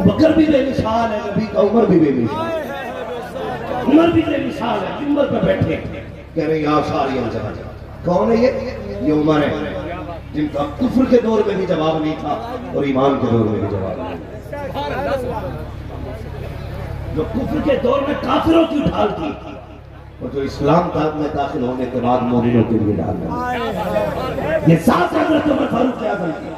ابو بکر بھی بے مثال ہے، نبی کا عمر بھی بے مثال ہے، عمر بھی بے مثال ہے، منبر پہ بیٹھے کہہ رہے یا ساری جگہ کون ہے یہ عمر ہے جن کا کفر کے دور میں بھی جواب نہیں تھا اور ایمان کے دور میں بھی جواب نہیں تھا، جو کفر کے دور میں کافروں کی ڈھال تھی اور جو اسلام میں داخل ہونے کے بعد مومنوں کے لیے ڈال رہا، یہ ساتھ حضرت عمر فاروق اعظم کی،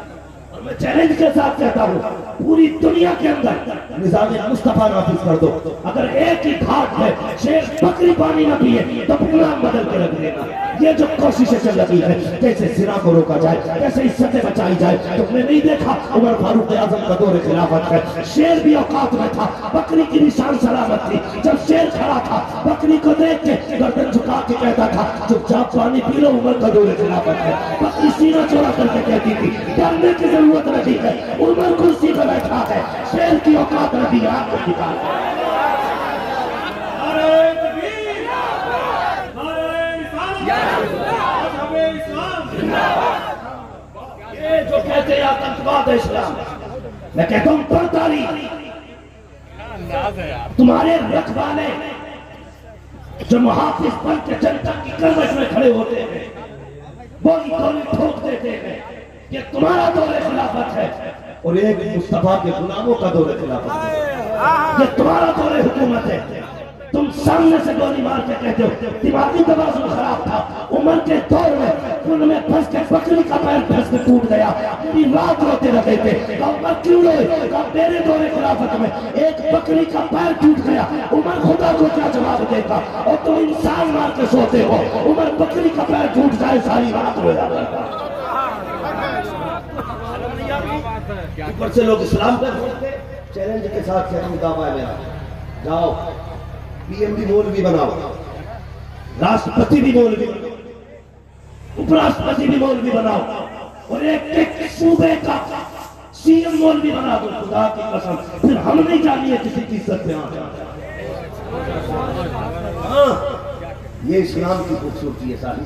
اور میں چیلنج کے ساتھ کہتا ہوں پوری دنیا کے اندر نظام مصطفیٰ نافذ کر دو، اگر ایک ہی گھاٹ ہے شیخ بکری پانی نہ پیے تو پھر نام بدل کے رکھ دینا۔ یہ جو کوششیں چل رہی ہے کیسے زنا کو روکا جائے، کیسے عزتیں بچائی جائے، تم نے نہیں دیکھا عمر فاروق اعظم کا دور خلافت ہے، شیر بھی اوقات میں تھا، بکری کی نشان سلامت تھی، جب شیر کھڑا تھا بکری کو دیکھ کے گردن جھکا کے کہتا تھا چپ چاپ پانی پی لو، عمر کا دور خلافت ہے۔ بکری سینہ چوڑا کر کے کہتی تھی ڈرنے کی ضرورت نہیں ہے، عمر کرسی پہ بیٹھا ہے، شیر کی اوقات نبی آپ کو نکال یہ جو کہتے ہیں آتنکواد اسلام، میں کہتا ہوں پڑھ تاریخ، تمہارے رکھوالے جو محافظ بن کے جنتا کی گردش میں کھڑے ہوتے ہیں وہی گولی ٹھوک دیتے ہیں کہ تمہارا دور خلافت ہے اور ایک مصطفیٰ کے غلاموں کا دور خلافت ہے، یہ تمہارا دور حکومت ہے۔ تم سامنے سے گولی مار کے کہتے ہو دماغی توازن خراب تھا، عمر کے دور میں ان میں پھنس کے بکری کا پیر پھنس کے ٹوٹ گیا، پوری رات روتے رہے تھے، کہا عمر کیوں روئے، کہا میرے دور خلافت میں ایک بکری کا پیر ٹوٹ گیا، عمر خدا کو کیا جواب دے گا، اور تم انسان مار کے سوتے ہو، عمر بکری کا پیر ٹوٹ جائے ساری رات رویا کرتا۔ اوپر سے لوگ اسلام پر بولتے چیلنج کے ساتھ چیلنج دعویٰ ہے میرا، جاؤ پی ایم بھی مولوی بناؤ، راشٹرپتی بھی مولوی بناؤ، اپ راشٹرپتی بھی مولوی بناؤ، اور ایک صوبے کا سی ایم مولوی بنا دو، خدا کی قسم پھر ہم نہیں جانیے کسی کی عزت میں آ جائے۔ یہ اسلام کی خوبصورتی ہے ساری،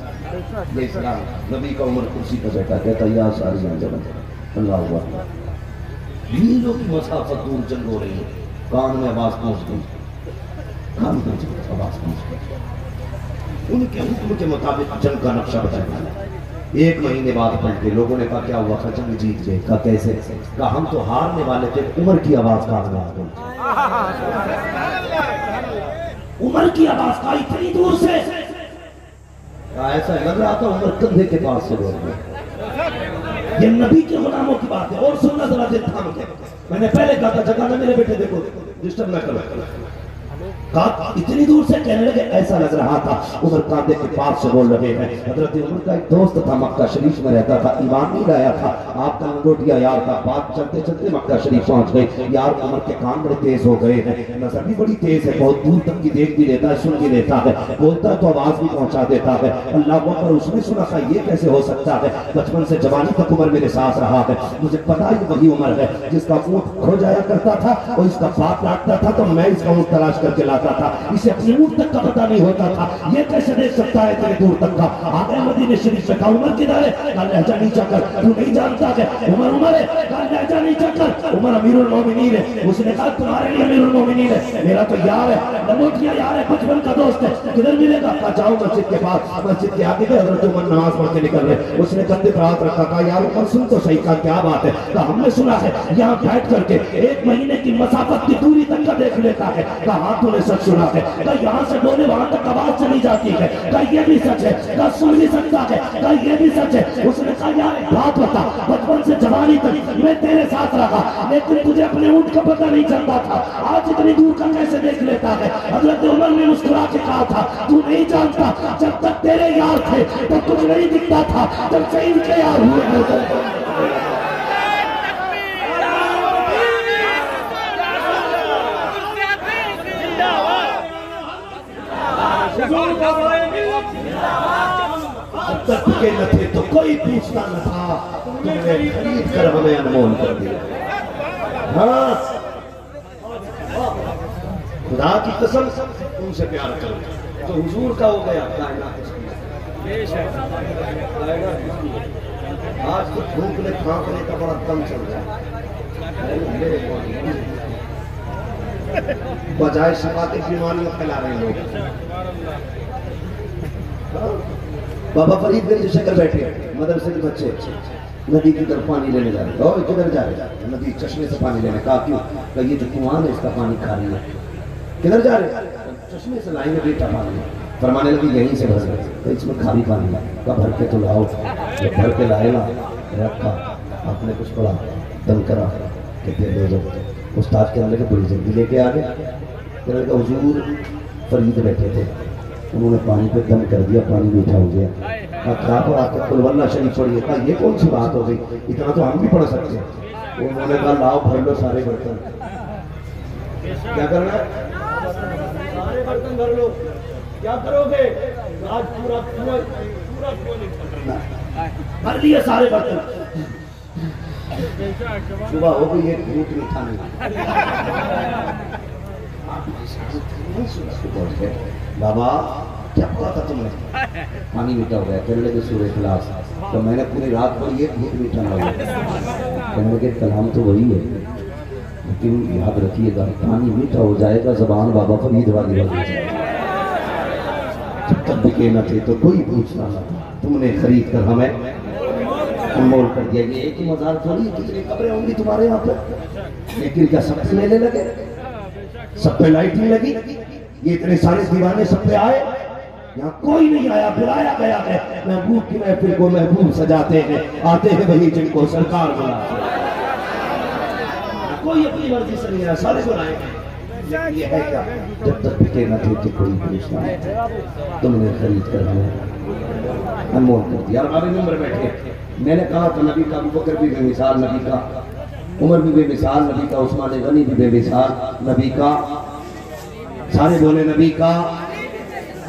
یہ اسلام نبی کا عمر کرسی پہ بیٹھا کہتا یا ساری جنت اللہ اکبر، میلوں کی مسافت دور جنگ ہو رہی ہے، کان میں آواز پہنچ گئی، کان میں آواز پہنچ گئی، ان کے حکم کے مطابق جنگ کا نقشہ بتایا۔ ایک مہینے بعد پلٹے، لوگوں نے کہا کیا ہوا تھا، جنگ جیت گئے، کہا کیسے، کہا ہم تو ہارنے والے تھے، عمر کی آواز کان میں آ گئی، عمر کی آواز کا اتنی دور سے، کہا ایسا لگ رہا تھا عمر کندھے کے پاس سے بول گئے۔ یہ نبی کے غلاموں کی بات ہے، اور سننا ذرا دل تھام کے، میں نے پہلے کہا تھا جگہ نہ میرے بیٹے دیکھو ڈسٹرب نہ کرو، کہا اتنی دور سے کہنے لگے ایسا لگ رہا تھا عمر کاندھے کے پاس سے بول رہے ہیں۔ حضرت عمر کا ایک دوست تھا مکہ شریف میں رہتا تھا، ایمان نہیں لایا تھا، آپ کا لنگوٹیا یار تھا، بات چلتے چلتے مکہ شریف پہنچ گئے، یار عمر کے کان بڑے تیز ہو گئے ہیں، نظر بھی بڑی تیز ہے، بہت دور تک کی دیکھ بھی لیتا ہے، سن بھی لیتا ہے، بولتا تو آواز بھی پہنچا دیتا ہے، اللہ کو پر اس نے سنا تھا یہ کیسے ہو سکتا ہے، بچپن سے جوانی تک عمر میرے ساتھ رہا ہے، مجھے پتا ہی وہی عمر ہے جس کا اونٹ کھو جایا کرتا تھا اور اس کا باپ لاٹتا تھا تو میں اس کا اونٹ تلاش کر کے لاتا تھا، اسے اپنی اونٹ تک کا پتہ نہیں ہوتا تھا، یہ کیسے دیکھ سکتا ہے اتنے دور تک کا۔ آگے مدینے شریف سے کہا عمر کدھر ہے، کہا لہجہ نیچا کر، تو نہیں جانتا کہ عمر عمر ہے، کہا لہجہ نیچا کر، عمر امیر المومنین ہے، اس نے کہا تمہارے لیے امیر المومنین ہے، میرا تو یار ہے، لنگوٹیا یار ہے، بچپن کا دوست ہے، کدھر ملے گا، کہا جاؤ مسجد کے پاس، مسجد کے آگے گئے، حضرت عمر نماز پڑھ کے نکل رہے، اس نے کندھے پر ہاتھ رکھا، کہا یار عمر سن تو صحیح، کہا کیا بات ہے، کہا ہم نے سنا ہے یہاں بیٹھ کر کے ایک مہینے کی مسافت کی دوری تک کا دیکھ لیتا ہے، کہا ہاں تو نے سچ سنا ہے، کہا یہاں سے بولے وہاں تک آواز چلی جاتی ہے، کہا یہ بھی سچ ہے، کہا سن بھی سکتا ہے، کہا یہ بھی سچ ہے، اس نے کہا یار ایک بات بتا، بچپن سے جوانی تک میں تیرے ساتھ رہا لیکن تجھے اپنے اونٹ کا پتہ نہیں چلتا تھا، آج اتنی دور کا کیسے دیکھ لیتا ہے۔ حضرت عمر نے مسکرا کے کہا تھا تو نہیں جانتا جب تک تیرے یار تھے تو کچھ نہیں دکھتا تھا، جب سے ان کے یار ہوئے جب تک کے نہ تھے تو کوئی پوچھتا نہ تھا، تم نے خرید کر ہمیں انمول کر دیا۔ ہاں خدا کی قسم تم سے پیار کرو تو حضور کا ہو گیا، کائنات اس کی، آج تو تھوکنے کھانکنے کا بڑا دم چل رہا ہے۔ بجائے شفا کی بیماریاں پھیلا رہے لوگ. بابا فرید میری شکل بیٹھے مدرسے کے بچے ندی کی طرف پانی لینے جا رہے ہیں. اور کدھر جا رہے ہیں؟ ندی چشمے سے پانی لینے. کہا کیوں؟ کہ یہ جو کنواں ہے اس کا پانی کھا رہی ہے. کدھر جا رہے ہیں؟ چشمے سے لائیں گے بیٹا پانی. فرمانے لگی یہیں سے بھر گئے. کہ اس میں کھاری پانی ہے. کہا بھر کے تو لاؤ. جب بھر کے لائے نا رکھا, آپ نے کچھ پڑھا دم کرا کہ دے دو. استاد کے لگے بڑی جلدی لے کے آ گئے. کہنے لگا حضور فرید بیٹھے تھے, انہوں نے پانی پہ دم کر دیا, پانی میٹھا ہو گیا. کہا پر آ کے قل واللہ شریف پڑھیے. کہا یہ کون سی بات ہو گئی, اتنا تو ہم بھی پڑھ سکتے ہیں. انہوں نے کہا لاؤ بھر لو سارے برتن. کیا کرنا ہے؟ سارے برتن بھر لو. کیا کرو گے؟ آج پورا بھر لیے سارے برتن. صبح ہو گئی ایک گھوٹ میٹھا نہیں. بابا کیا پڑھا تھا تم نے؟ پانی میٹھا ہو گیا. کہنے لگے سورہ اخلاص. تو میں نے پوری رات پڑھی ایک گھوٹ میٹھا نہ ہوا. کہنے لگے کلام تو وہی ہے لیکن یاد رکھیے گا پانی میٹھا ہو جائے گا زبان بابا فرید والی ہو جائے گی. جب تک بکے نہ تھے تو کوئی پوچھنا نہ تھا, تم نے خرید کر ہمیں مول کر دیا. یہ ایک ہی مزار تھوڑی, کتنی قبریں ہوں گی تمہارے یہاں پہ. لیکن کیا سب سے میلے لگے, سب پہ لائٹنگ لگی, یہ اتنے سارے دیوانے سب پہ آئے. یہاں کوئی نہیں آیا, بلایا گیا ہے. محبوب کی محفل کو محبوب سجاتے ہیں, آتے ہیں وہی جن کو سرکار بلاتے ہیں. کوئی اپنی مرضی سے نہیں آیا, سارے بلائے. یہ ہے کیا؟ جب تک بکے نہ تھے کہ کوئی پوچھنا نہیں, تم نے خرید کر ہمیں انمول کر دیا. اور ہمارے نمبر بیٹھے. میں نے کہا تو نبی کا ابو بکر بھی بے مثال نبی کا, عمر بھی بے مثال نبی کا, عثمان غنی بھی بے مثال نبی کا. سارے بولے نبی کا,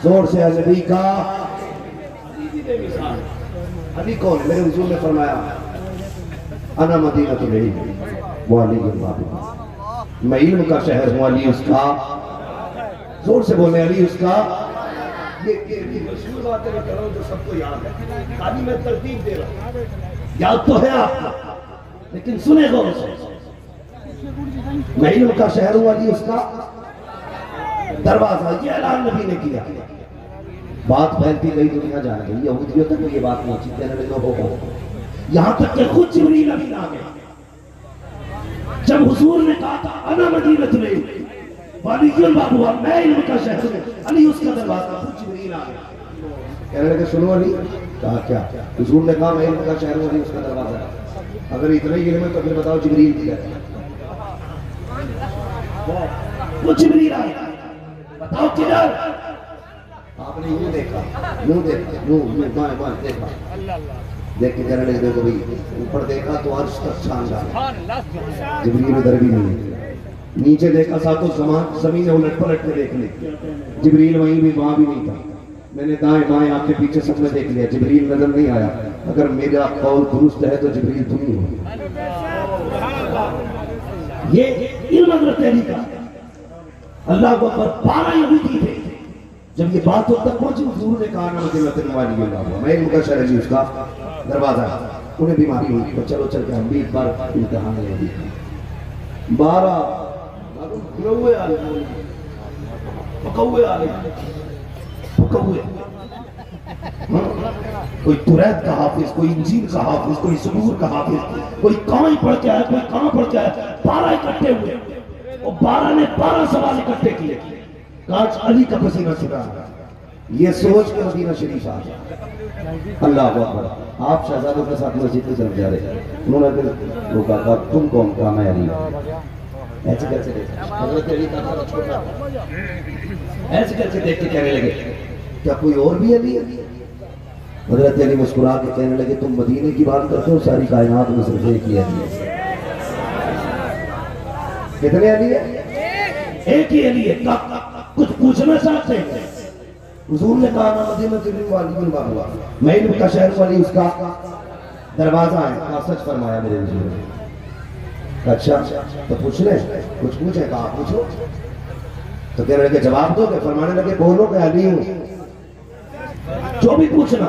زور سے نبی کا. علی بے مثال. علی کون ہے؟ میرے حضور نے فرمایا انا مدینۃ العلم وعلی الباب. میں علم کا شہر ہوں, علی اس کا. زور سے بولے علی اس کا. یہ مشہور باتیں میں کر رہا ہوں جو سب کو یاد ہے, خالی میں ترتیب دے رہا ہوں. یاد تو ہے آپ کو لیکن سنے غور سے. میں علم کا شہر ہوں, علی اس کا دروازہ. یہ اعلان نبی نے کیا. بات پھیلتی گئی, دنیا جان گئی. یہودیوں تک یہ بات پہنچی. کہنے لگے ہو یہاں تک کہ خود جبریل امین آ گیا. جب حضور نے کہا تھا انا مدینۃ العلم وعلی الباب, میں علم کا شہر ہوں, علی اس کا دروازہ. خود جبریل آ گیا. کہنے لگے سنو علی. کہا کیا؟ حضور نے کہا میں علم کا شہر ہوں, علی اس کا دروازہ. اگر اتنا ہی علم ہے تو پھر بتاؤ جبریل کی کہتے ہیں؟ وہ جبریل آیا. بتاؤ کدھر؟ آپ نے یوں دیکھا, یوں دیکھا, یوں بائیں بائیں دیکھا. دیکھ کے کہنے لگے دیکھو بھئی اوپر دیکھا تو عرش تک شاندار. جبریل ادھر بھی نہیں. نیچے دیکھا ساتوں زمین الٹ پلٹ کے دیکھ لی. جبریل وہیں بھی, وہاں بھی نہیں تھا. میں نے دائیں بائیں آنکھیں پیچھے سب میں دیکھ لیا, جبریل نظر نہیں آیا. اگر میرا قول درست ہے تو جبریل تم ہی ہو. یہ علم حضرت علی کا. اللہ کو اکبر. 12 یہودی تھے. جب یہ بات تک پہنچی حضور نے کہا نا مدینۃ العلم میں علم کا شہر, علی اس کا دروازہ. انہیں بیماری ہوئی تو چلو چل کے ہم بھی ایک بار امتحان لے لی. 12 گروے آلے پکوے آلے پکوے. کوئی توریت کا حافظ, کوئی انجیل کا حافظ, کوئی زبور کا حافظ, کوئی کہاں پڑھ کے آیا, کوئی کہاں پڑھ کے آیا. 12 اکٹھے ہوئے. اور 12 نے 12 سوال اکٹھے کیے. کاش علی کا پسینہ چھٹا. یہ سوچ کے مدینہ شریف آ گیا. اللہ اکبر. آپ شہزادوں کے ساتھ مسجد کی طرف جا رہے. انہوں نے پھر روکا, کہا تم کون؟ کہا میں علی. ایسے کیسے دیکھا حضرت علی کا تھا چھوٹا, ایسے کیسے دیکھ کے کہنے لگے کیا کوئی اور بھی علی ہے؟ حضرت علی مسکرا کے کہنے لگے تم مدینے کی بات کرتے ہو, ساری کائنات میں صرف ایک ہی علی ہے. کتنے علی ہے؟ ایک ہی علی ہے. کچھ پوچھنا چاہتے ہیں؟ حضور نے کہا نا مدینہ العلم وعلی الباب, میں علم کا شہر والی اس کا دروازہ ہے. کہا سچ فرمایا میرے حضور نے. اچھا تو پوچھ لیں, کچھ پوچھیں؟ کہا پوچھو. تو کہنے لگے جواب دو گے؟ فرمانے لگے بولو کہ علی ہوں, جو بھی پوچھنا.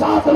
7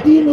3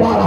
12,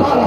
12,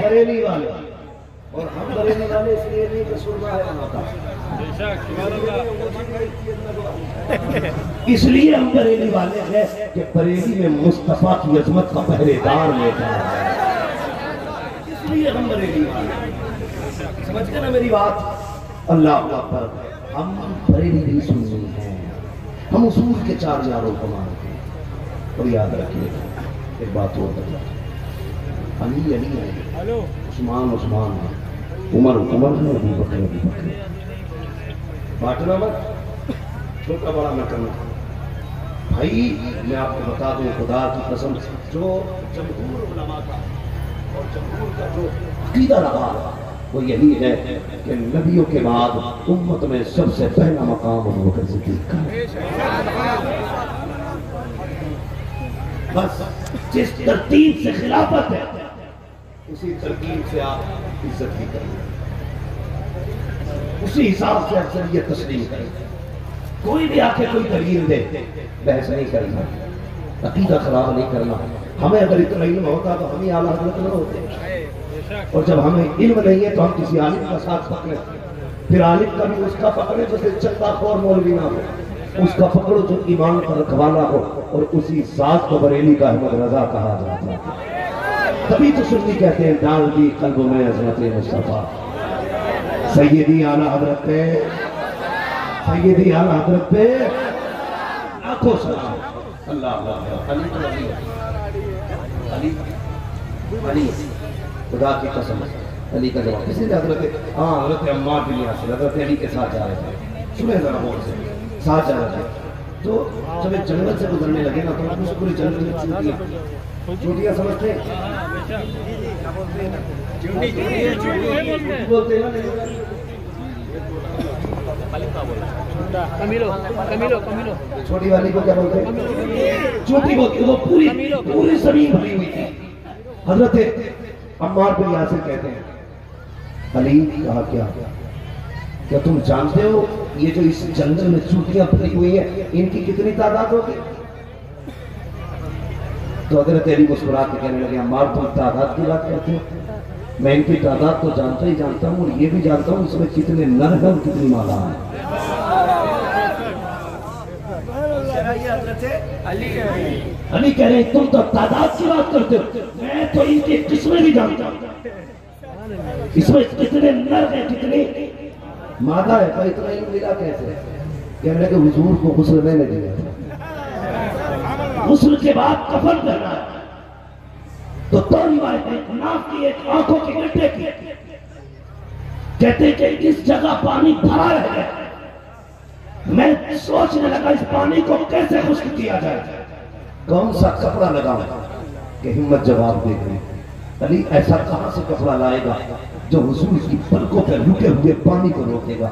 بریلی والے، اور ہم بریلی والے اس لیے نہیں کہ سرما ہے وہاں کا، اس لیے ہم بریلی والے ہیں کہ بریلی میں مصطفیٰ کی عظمت کا پہرے دار لیتا ہے، اس لیے ہم بریلی والے ہیں۔ سمجھ گئے نا میری بات؟ اللہ اکبر۔ ہم بریلی بھی سنی ہیں، ہم اصول کے چار یاروں کو مانتے ہیں۔ اور یاد رکھیے ایک بات اور بتا، علی علی ہے، عثمان عثمان ہے، عمر عمر ہے، ابو بکر ابو بکر۔ بانٹنا مت، چھوٹا بڑا نہ کرنا۔ بھائی میں آپ کو بتا دوں خدا کی قسم، جو جمہور علماء کا اور جمہور کا جو عقیدہ رہا وہ یہی ہے کہ نبیوں کے بعد امت میں سب سے پہلا مقام ابو بکر صدیق کا ہے۔ بس جس ترتیب سے خلافت ہے اسی ترتیب سے آپ عزت بھی کریں، اسی حساب سے اکثریت تسلیم کریں۔ کوئی بھی آ کے کوئی دلیل دے، بحث نہیں کرنا، عقیدہ خراب نہیں کرنا۔ ہمیں اگر اتنا علم ہوتا تو ہم ہی اعلیٰ حضرت نہ ہوتے، اور جب ہمیں علم نہیں ہے تو ہم کسی عالم کا ساتھ پکڑیں، پھر عالم کا بھی اس کا پکڑے جیسے چندہ خور مولوی نہ ہو، اس کا پکڑو جو ایمان پر رکھوالا ہو، اور اسی ذات کو بریلی کا احمد رضا کہا جاتا ہے۔ تبھی تو سنی کہتے ہیں ڈال دی قلب میں عظمت مصطفیٰ، سیدی اعلیٰ حضرت پہ، سیدی اعلیٰ حضرت پہ آنکھوں سلام۔ اللہ اللہ علی تو علی علی علی، خدا کی قسم علی کا جواب کسی نے حضرت حضرت عمار بن یاسر حضرت علی کے ساتھ جا رہے تھے، سنیں ذرا غور سے، ساتھ جا رہے تھے تو جب ایک جنگل سے گزرنے لگے نا تو اس پوری جنگل میں چونٹیاں سمجھتے ہیں، بولتے ہیں چھوٹی والی کو کیا بولتے ہیں؟ چونٹی بولتے ہیں۔ وہ پوری زمین بھری ہوئی تھی۔ حضرت عمار بن یاسر کہتے ہیں علی کہا کیا تم جانتے ہو یہ جو اس جنگل میں چونٹیاں پھری ہوئی ہیں ان کی کتنی تعداد ہوگی؟ تو حضرت علی مسکرا کے کہنے لگے عمار تم تعداد کی بات کرتے ہو؟ میں ان کی تعداد تو جانتا ہی جانتا ہوں، اور یہ بھی جانتا ہوں اس میں کتنے نر ہیں اور کتنی مادہ ہیں۔ علی کہہ رہے ہیں تم تو تعداد کی بات کرتے ہو، میں تو ان کی قسمیں بھی جانتا ہوں، اس میں کتنے نر ہیں کتنی مادہ ہے۔ تو اتنا علم ملا کیسے؟ کہنے لگے حضور کو غسل میں نے دیا، غسل کے بعد کفن کرنا ہے تو روایت ہے ناک کی ایک آنکھوں کے گڈھے کی، کہتے ہیں کہ اس جگہ پانی بھرا رہ گیا، میں سوچنے لگا اس پانی کو کیسے خشک کیا جائے، کون سا کپڑا لگاؤں کہ ہمت جواب دے گئی علی ایسا کہاں سے کپڑا لائے گا جو حضور کی پلکوں پر رکے ہوئے پانی کو روکے گا۔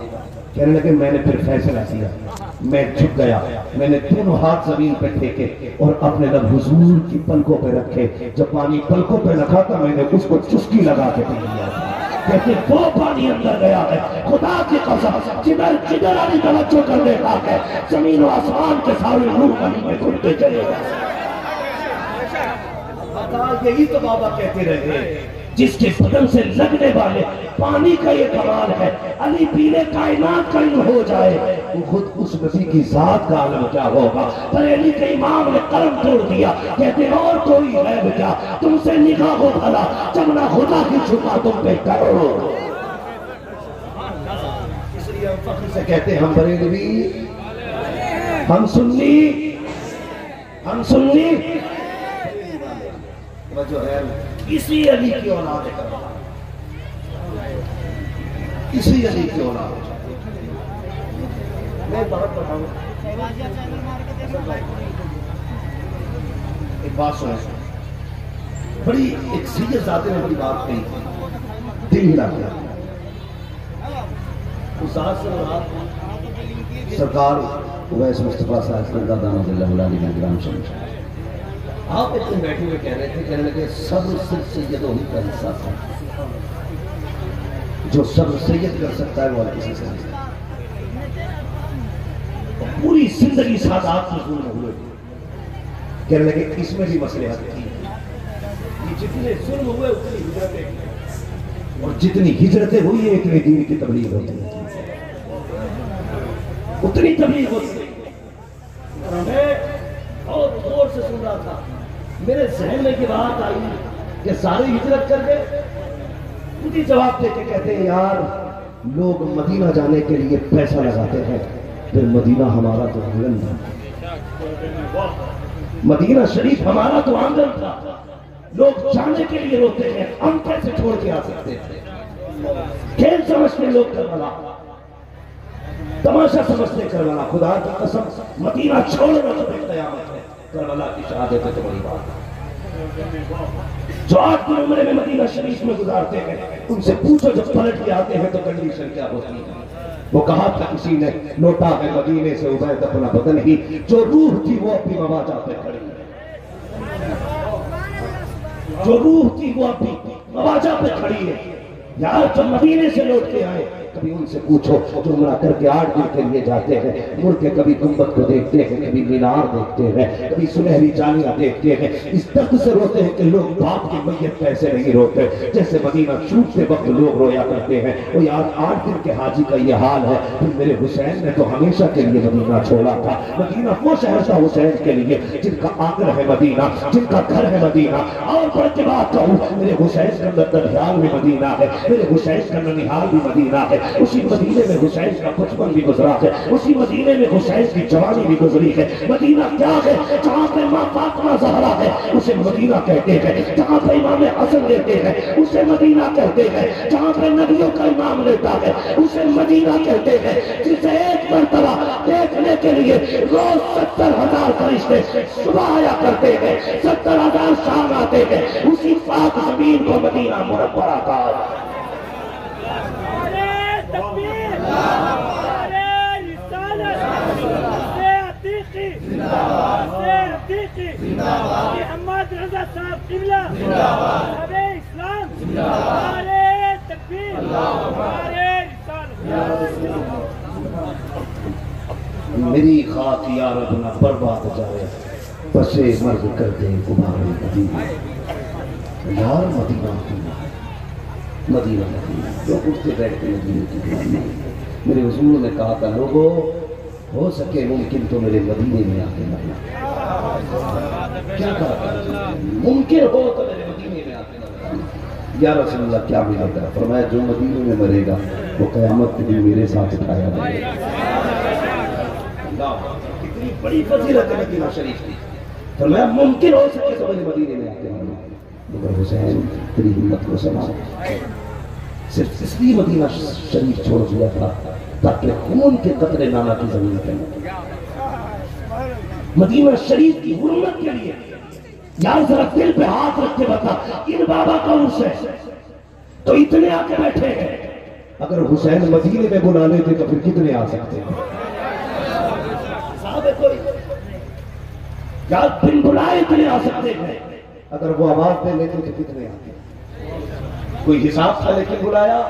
کہنے لگے میں نے پھر فیصلہ کیا، میں جھک گیا، میں نے دونوں ہاتھ زمین پہ ٹھیکے اور اپنے لب حضور کی پلکوں پہ رکھے، جب پانی پلکوں پہ رکھا تھا میں نے اس کو چسکی لگا کے پی لیا، کہتے وہ پانی اندر گیا ہے خدا کی قسم جدھر علی توجہ کر دیتا ہے زمین و آسمان کے سارے نور پانی میں گھومتے چلے گا۔ یہی تو بابا کہتے رہے جس کے بدن سے لگنے والے پانی کا یہ کمال ہے، علی پیلے کائنات کا علم ہو جائے وہ خود اس مسیح کی ذات کا علم کیا ہوگا۔ بریلی کے امام نے قلم توڑ دیا، کہتے اور کوئی غیب کیا تم سے نگاہ ہو بھلا جب نہ خدا کی چھپا تم پہ کرو۔ اس لیے ہم فخر سے کہتے ہیں ہم بریلوی، ہم سنی جو ہے اسی علی کی اولاد ہے، اسی علی کی اولاد ہے۔ میں بات بتاؤں ایک بات سنیں، بڑی ایک سیریس ذات نے بڑی بات کہی، دل ہلا گیا۔ اس ذات سے مراد سرکار اویس مصطفیٰ صاحب دامت اللہ علیہ گرام شمس۔ آپ ایک دن بیٹھے ہوئے کہہ رہے تھے، کہنے لگے صبر صرف سیدوں ہی کا حصہ تھا، جو صبر سید کر سکتا ہے وہ ہر کسی سے نہیں۔ پوری زندگی سادات مضمون ہوئے، کہنے لگے اس میں بھی مسئلے حل کی، یہ جتنے ظلم ہوئے اتنی ہجرتیں، اور جتنی ہجرتیں ہوئی ہیں اتنی دین کی تبلیغ ہوتی ہے، اتنی تبلیغ ہوتی ہے۔ اور میں بہت غور سے سن رہا تھا، میرے ذہن میں یہ بات آئی کہ سارے ہجرت کر گئے، خود ہی جواب دے کے کہتے ہیں یار لوگ مدینہ جانے کے لیے پیسہ لگاتے ہیں، پھر مدینہ ہمارا تو آنگن تھا، مدینہ شریف ہمارا تو آنگن تھا، لوگ جانے کے لیے روتے ہیں، ہم کیسے چھوڑ کے آ سکتے تھے؟ کھیل سمجھتے لوگ کربلا، تماشا سمجھتے کربلا، خدا کی قسم مدینہ چھوڑنا تو ایک قیامت ہے، کربلا کی شہادت ہے تو بڑی بات ہے۔ جو 8 دن عمرے میں مدینہ شریف میں گزارتے ہیں ان سے پوچھو جب پلٹ کے آتے ہیں تو کنڈیشن کیا ہوتی ہے؟ وہ کہا تھا کسی نے لوٹا ہے مدینے سے عبید اپنا بدن ہی، جو روح تھی وہ اپنی مواجہ پہ کھڑی ہے، جو روح تھی وہ اپنی مواجہ پہ کھڑی ہے۔ یار جب مدینے سے لوٹ کے آئے کبھی ان سے پوچھو جو عمرہ کر کے 8 دن کے لیے جاتے ہیں، مڑ کے کبھی گنبد کو دیکھتے ہیں، کبھی مینار دیکھتے ہیں، کبھی سنہری جالیاں دیکھتے ہیں، اس درد سے روتے ہیں کہ لوگ باپ کی میت پیسے نہیں روتے جیسے مدینہ چھوٹتے وقت لوگ رویا کرتے ہیں۔ وہ یار 8 دن کے حاجی کا یہ حال ہے، پھر میرے حسین نے تو ہمیشہ کے لیے مدینہ چھوڑا تھا۔ مدینہ وہ شہر تھا حسین کے لیے جن کا آقر ہے مدینہ، جن کا گھر ہے مدینہ۔ اور بڑھ کے بات کہوں، میرے حسین کا ننہال بھی مدینہ ہے، میرے حسین کا ننہال بھی مدینہ ہے، اسی مدینے میں حسین کا بچپن بھی گزرا ہے، اسی مدینے میں حسین کی جوانی بھی گزری ہے۔ مدینہ کیا ہے؟ جہاں پہ ماں فاطمہ زہرا ہے اسے مدینہ کہتے ہیں، جہاں پہ امام حسن لیتے ہیں اسے مدینہ کہتے ہیں، جہاں پہ نبیوں کا نام لیتا ہے اسے مدینہ کہتے ہیں، جسے ایک مرتبہ دیکھنے کے لیے روز 70,000 فرشتے صبح آیا کرتے ہیں، 70,000 شام آتے ہیں، اسی پاک زمین کو مدینہ منورہ کہا ہے۔ محمد رضا صاحب قبلہ نعرہ اسلام، نعرہ تکبیر، نعرہ رسالت۔ میری خاک یا رب نہ برباد جائے، بسے مرگ کر دے غبار مدینہ، یار مدینہ مدینہ مدینہ۔ لوگ اٹھتے بیٹھتے مدینہ کی دعا، میرے حضور نے کہا تھا لوگوں ہو سکے ممکن تو میرے مدینے میں آ کے مرنا، کیا کہا ممکن ہو تو میرے مدینے میں آ کے مرنا۔ یا رسول اللہ کیا ملا تھا؟ فرمایا جو مدینے میں مرے گا وہ قیامت کے دن میرے ساتھ اٹھایا جائے گا۔ کتنی بڑی فضیلت ہے مدینہ شریف کی۔ فرمایا ممکن ہو سکے تو میرے مدینے میں آ کے مرنا، مگر حسین تیری ہمت کو سلام، صرف اس لیے مدینہ شریف چھوڑ دیا تھا تاکہ خون کے قطرے نانا کی زمین پہ، مدینہ شریف کی حرمت کے لیے۔ یار ذرا دل پہ ہاتھ رکھ کے بتا، ان بابا کا عرس ہے تو اتنے آ کے بیٹھے ہیں، اگر حسین مدینے میں بلا لیتے تو پھر کتنے آ سکتے ہیں؟ صاحب کوئی یار بن بلائے اتنے آ سکتے ہیں، اگر وہ آواز دے لیتے تو کتنے آتے؟ کوئی حساب تھا لیکن بلایا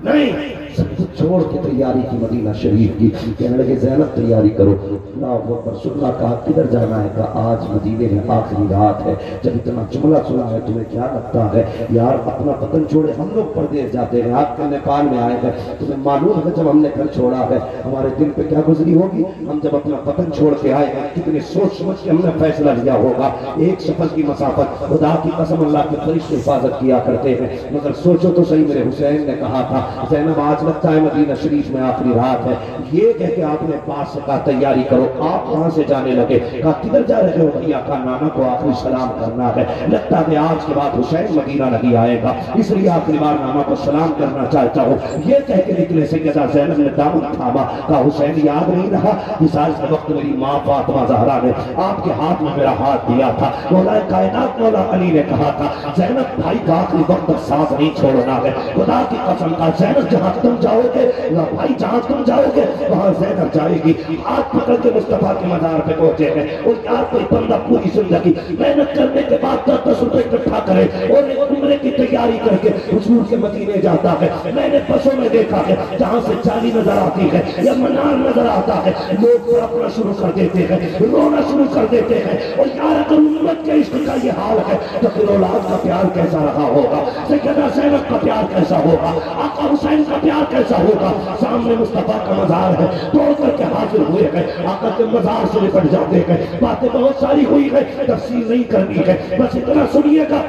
نہیں، سب کچھ چھوڑ کے تیاری کی مدینہ شریف کی۔ کہنے لگے زینب تیاری کرو، اللہ اکبر سننا، کہا کدھر جانا ہے؟ کہا آج مدینے میں آخری رات ہے۔ جب اتنا جملہ سنا ہے تمہیں کیا لگتا ہے؟ یار اپنا وطن چھوڑے ہم لوگ پردیس جاتے ہیں، آپ کے نیپال میں آئے ہیں، تمہیں معلوم ہے جب ہم نے گھر چھوڑا ہے ہمارے دل پہ کیا گزری ہوگی؟ ہم جب اپنا وطن چھوڑ کے آئے ہیں کتنے سوچ سمجھ کے ہم نے فیصلہ لیا ہوگا۔ ایک سفر کی مسافت، خدا کی قسم اللہ کے فرشتے حفاظت کیا کرتے ہیں، مگر سوچو تو صحیح، میرے حسین نے کہا تھا زینب آج لگتا ہے مدینہ شریف میں آخری رات ہے، یہ کہہ کے آپ نے پاس سے کہا تیاری کرو۔ آپ وہاں سے جانے لگے، کہا کدھر جا رہے ہو؟ بھیا کا نانا کو آخری سلام کرنا ہے، لگتا ہے آج کے بعد حسین مدینہ نہیں آئے گا، اس لیے آخری بار نانا کو سلام کرنا چاہتا ہوں۔ یہ کہہ کے نکلے سے کہا زینب نے دامن تھاما، کہا حسین یاد نہیں رہا وصال کے وقت میری ماں فاطمہ زہرا نے آپ کے ہاتھ میں میرا ہاتھ دیا تھا، مولا کائنات مولا علی نے کہا تھا زینب بھائی کا آخری وقت تک ساتھ نہیں چھوڑنا ہے، خدا کی قسم کا زینب جہاں تم تم جاؤ گے نہ بھائی جہاں تم جاؤ گے وہاں زینب جائے گی. ہاتھ پکڑ کے مصطفیٰ کے مزار پہ پہنچے ہیں. اور یار کوئی بندہ پوری زندگی محنت کرنے کے بعد 10 روپے اکٹھا کرے اور ایک عمرے کی تیاری کر کے حضور کے مدینے جاتا ہے. میں نے بسوں میں دیکھا ہے جہاں سے چالی نظر آتی ہے یا منار نظر آتا ہے لوگ اپنا شروع کر دیتے ہیں, رونا شروع کر دیتے ہیں. اور یار اگر امت کے عشق کا یہ حال ہے تو پھر اولاد کا پیار کیسا رہا ہوگا, سیدہ زینب کا پیار کیسا ہوگا, آقا حسین کا پیار کیسا ہوگا. سامنے مصطفیٰ کا مزار ہے, توڑ کر کے حاضر ہوئے ہیں, آقا کے مزار سے نپٹ جاتے ہیں. باتیں بہت ساری ہوئی ہے, تفصیل نہیں کرنی ہے, بس اتنا سنیے گا.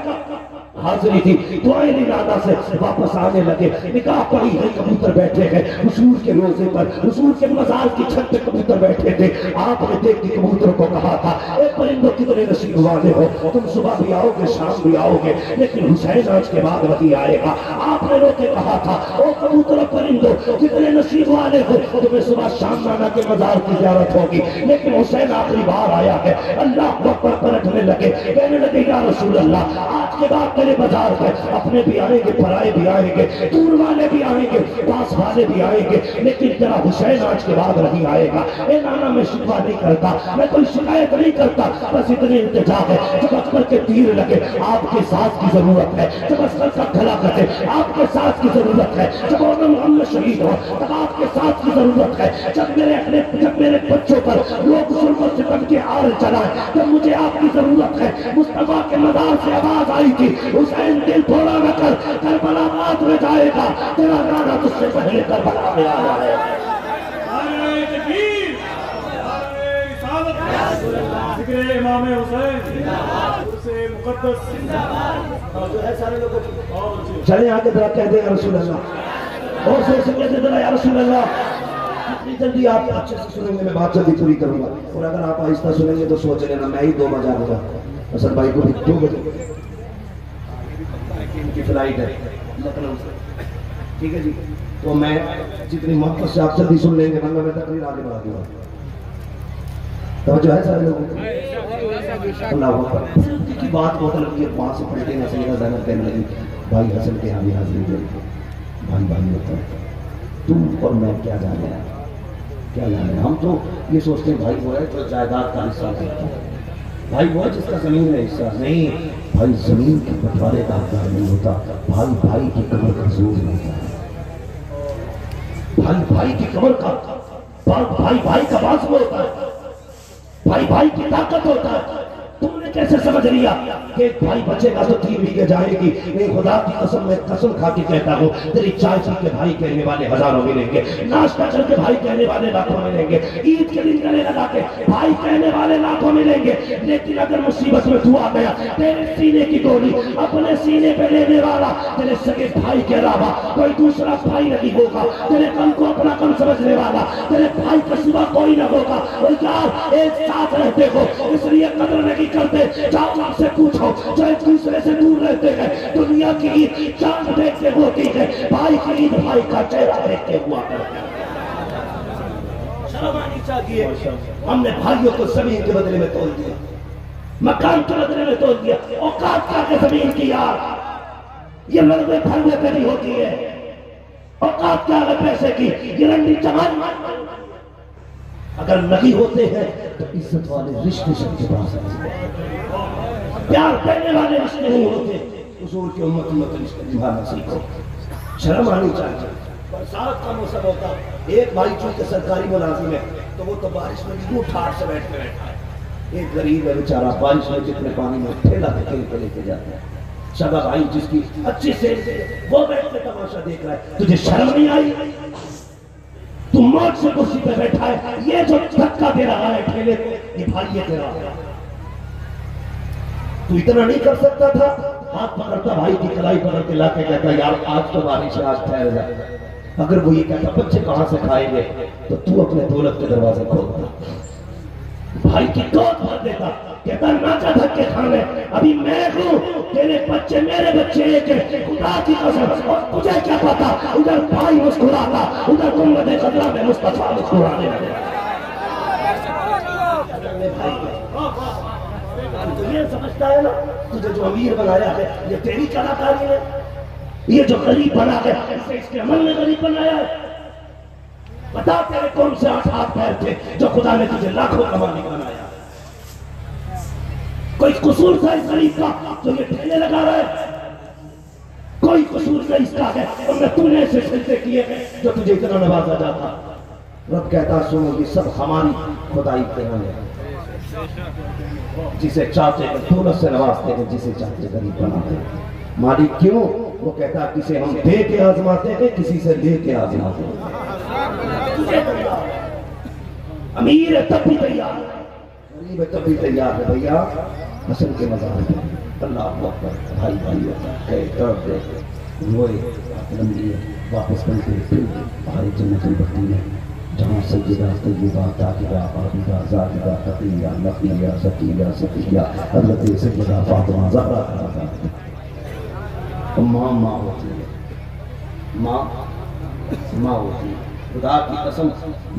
حاضری تھی, دعائیں نادا سے واپس آنے لگے, نگاہ پڑی ہے کبوتر بیٹھے ہیں حضور کے روزے پر, حضور کے مزار کی چھت پہ کبوتر بیٹھے تھے. آپ نے دیکھ کے کبوتر کو کہا تھا اے پرندوں کتنے نصیب والے ہو, تم صبح بھی آؤ گے شام بھی آؤ گے لیکن حسین آج کے بعد وہی آئے گا. آپ نے رو کے کہا تھا او کبوتر و پرندوں کتنے نصیب والے ہو, تمہیں صبح شام نانا کے مزار کی زیارت ہوگی لیکن حسین آخری بار آیا ہے. اللہ اکبر پلٹنے لگے, کہنے لگے یا رسول اللہ آج کے بعد میرے بازار ہے, اپنے بھی آئیں گے پرائے بھی آئیں گے, دور والے بھی آئیں گے پاس والے بھی آئیں گے لیکن تیرا حسین آج کے بعد نہیں آئے گا. اے نانا میں شکوہ نہیں کرتا, میں کوئی شکایت نہیں کرتا, بس اتنی التجا ہے جب اکبر کے تیر لگے آپ کے ساتھ کی ضرورت ہے, جب اکبر کا گلا کٹے آپ کے ساتھ کی ضرورت ہے, جب محمد شہید ہو تب آپ کے ساتھ کی ضرورت ہے, جب میرے بچوں پر لوگ ظلم و ستم کے آل چلائیں تب مجھے آپ کی ضرورت ہے. مصطفیٰ کے مزار سے آواز آئی تھی حسین دل تھوڑا نہ کر, کربلا رات میں جائے گا, تیرا نانا تجھ سے پہلے کربلا میں آ جائے گا. ذکر امام حسین سے مقدس جو ہے سارے لوگوں کی چلیں آگے ذرا کہہ دیں یا رسول اللہ, اور سے سنگے سے ذرا یا رسول اللہ. اتنی جلدی آپ اچھے سے سنیں گے, میں بات جلدی پوری کروں گا, اور اگر آپ آہستہ سنیں گے تو سوچ لینا میں ہی 2 بجے آ گا. حسن بھائی کو بھی 2 بجے کی فلائٹ ہے لکھنؤ سے, ٹھیک ہے جی, تو میں جتنی محبت سے آپ جلدی سن لیں گے ورنہ میں تقریر آگے بڑھا دوں گا. توجہ ہے سارے لوگوں, اللہ اکبر. کی بات بہت لگی ہے, وہاں سے پلٹے ہیں سیدہ زینب کہنے لگی بھائی حسن کے حامی حاضری دے, بھائی ہوتا ہے تم اور میں کیا جانے ہیں, کیا جانے ہیں. ہم تو یہ سوچتے ہیں بھائی وہ ہے جو جائیداد کا حصہ دیتا ہے, بھائی وہ ہے جس کا زمین میں حصہ نہیں. بھائی زمین کے بٹوارے کا حقدار نہیں ہوتا, بھائی بھائی کی کمر کا زور ہوتا ہے, بھائی بھائی کی کمر کا, بھائی بھائی کا بازو ہوتا ہے, بھائی بھائی کی طاقت ہوتا ہے. تم نے کیسے سمجھ لیا کہ ایک بھائی بچے گا تو 3 بیگھے جائے گی؟ نہیں, خدا کی قسم میں قسم کھا کے کہتا ہوں تیری چائے پی کے بھائی کہنے والے ہزاروں ملیں گے, ناشتہ کر کے بھائی کہنے والے لاکھوں ملیں گے, عید کے دن گلے لگا کے بھائی کہنے والے لاکھوں ملیں گے. لیکن اگر مصیبت میں تو آ گیا, تیرے سینے کی گولی اپنے سینے پہ لینے والا تیرے سگے بھائی کے علاوہ کوئی دوسرا بھائی نہیں ہوگا, تیرے کل کو اپنا کل سمجھنے والا تیرے بھائی کا سوا کوئی نہ ہوگا. اور یار ایک ساتھ رہتے ہو اس لیے قدر نہیں کرتے. جاؤ آپ سے پوچھو جو ایک دوسرے سے دور رہتے ہیں دنیا کی عید چاند دیکھ کے ہوتی ہے, بھائی کی عید بھائی کا چہرہ دیکھ کے ہوا کرتا ہے. شرم آنی چاہیے. ہم نے بھائیوں کو زمین کے بدلے میں تول دیا, مکان کے بدلے میں تول دیا, اوقات کیا کہ زمین کی یار یہ لڑوے پھڑوے پہ نہیں ہوتی ہے, اوقات کیا ہے پیسے کی یہ رنڈی چمان. اگر نہیں ہوتے ہیں تو عزت والے رشتے سب کے پاس ہیں, پیار کرنے والے رشتے نہیں ہوتے. حضور کی امت رشتے نبھانا سیکھو. شرم آنی چاہیے. برسات کا موسم ہوتا, ایک بھائی چونکہ سرکاری ملازم ہے تو وہ تو بارش میں بھی ٹھاٹ سے بیٹھ کے رہتا ہے. ایک غریب ہے بیچارہ بارش میں جتنے پانی میں ٹھیلا دھکیل کے لے کے جاتا ہے. شبہ بھائی جس کی اچھی سیل ہے وہ بیٹھ کے تماشا دیکھ رہا ہے, تجھے شرم نہیں آئی؟ تو موت سے کرسی پہ بیٹھا ہے, یہ جو دھکا دے رہا ہے ٹھیلے کو یہ بھائی ہے تیرا. تو اتنا نہیں کر سکتا تھا؟ ہاتھ پکڑتا بھائی کی کلائی پکڑ کے لا کے کہتا یار آج تو بارش ہے, آج ٹھہر جا. اگر وہ یہ کہتا بچے کہاں سے کھائیں گے تو اپنے دولت کے دروازے کھولتا, بھائی کی گود بھر دیتا, کہتا نہ جا دھکے کھانے, ابھی میں ہوں, تیرے بچے میرے بچے ایک ہیں, خدا کی قسم. اور تجھے کیا پتا ادھر بھائی مسکراتا, ادھر گنبد خضرا میں مصطفیٰ مسکرانے لگے. تو یہ سمجھتا ہے نا تجھے جو امیر بنایا ہے یہ تیری کلاکاری ہے, یہ جو غریب بنا ہے اسے اس کے عمل نے غریب بنایا ہے؟ بتا تیرے کون سے 8 ہاتھ پیر تھے جو خدا نے تجھے لاکھوں کا مالک بنایا؟ کوئی قصور تھا اس غریب کا جو یہ ٹھیلے لگا رہا ہے؟ کوئی قصور نہیں اس کا ہے اور نہ تو نے ایسے سجدے کیے ہیں جو تجھے اتنا نوازا جاتا۔ رب کہتا سنو یہ سب ہماری خدائی کے ہیں، جسے چاہتے ہیں دولت سے نوازتے ہیں، جسے چاہتے غریب بناتے ہیں۔ مالک کیوں؟ وہ کہتا کسی ہم دے کے آزماتے ہیں، کسی سے لے کے آزماتے ہیں۔ تجھے تیار ہے، امیر ہے تب بھی تیار ہے، غریب ہے تب بھی تیار ہے۔ بھیا حسن کے مزار ہے، اللہ اکبر، بھائی بھائی ہوتا ہے، کہے درد دے روئے لمبی ہے، واپس بن کے پھر بھائی جنت البقیع میں جہاں سجدہ طیبہ طاہرہ عابدہ زاہدہ تقیہ نقیہ زکیہ سقیہ حضرت سیدہ فاطمہ زہرا کا ماں ہوتی ہے، ماں ہوتی ہے۔ خدا کی قسم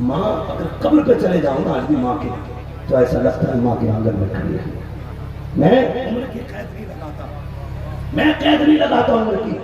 ماں اگر قبر پہ چلے جاؤں نا آج بھی ماں کے تو ایسا لگتا ہے ماں کے آنگن میں کھڑی ہے۔ میں عمر کی قید نہیں لگاتا، میں قید نہیں لگاتا عمر کی۔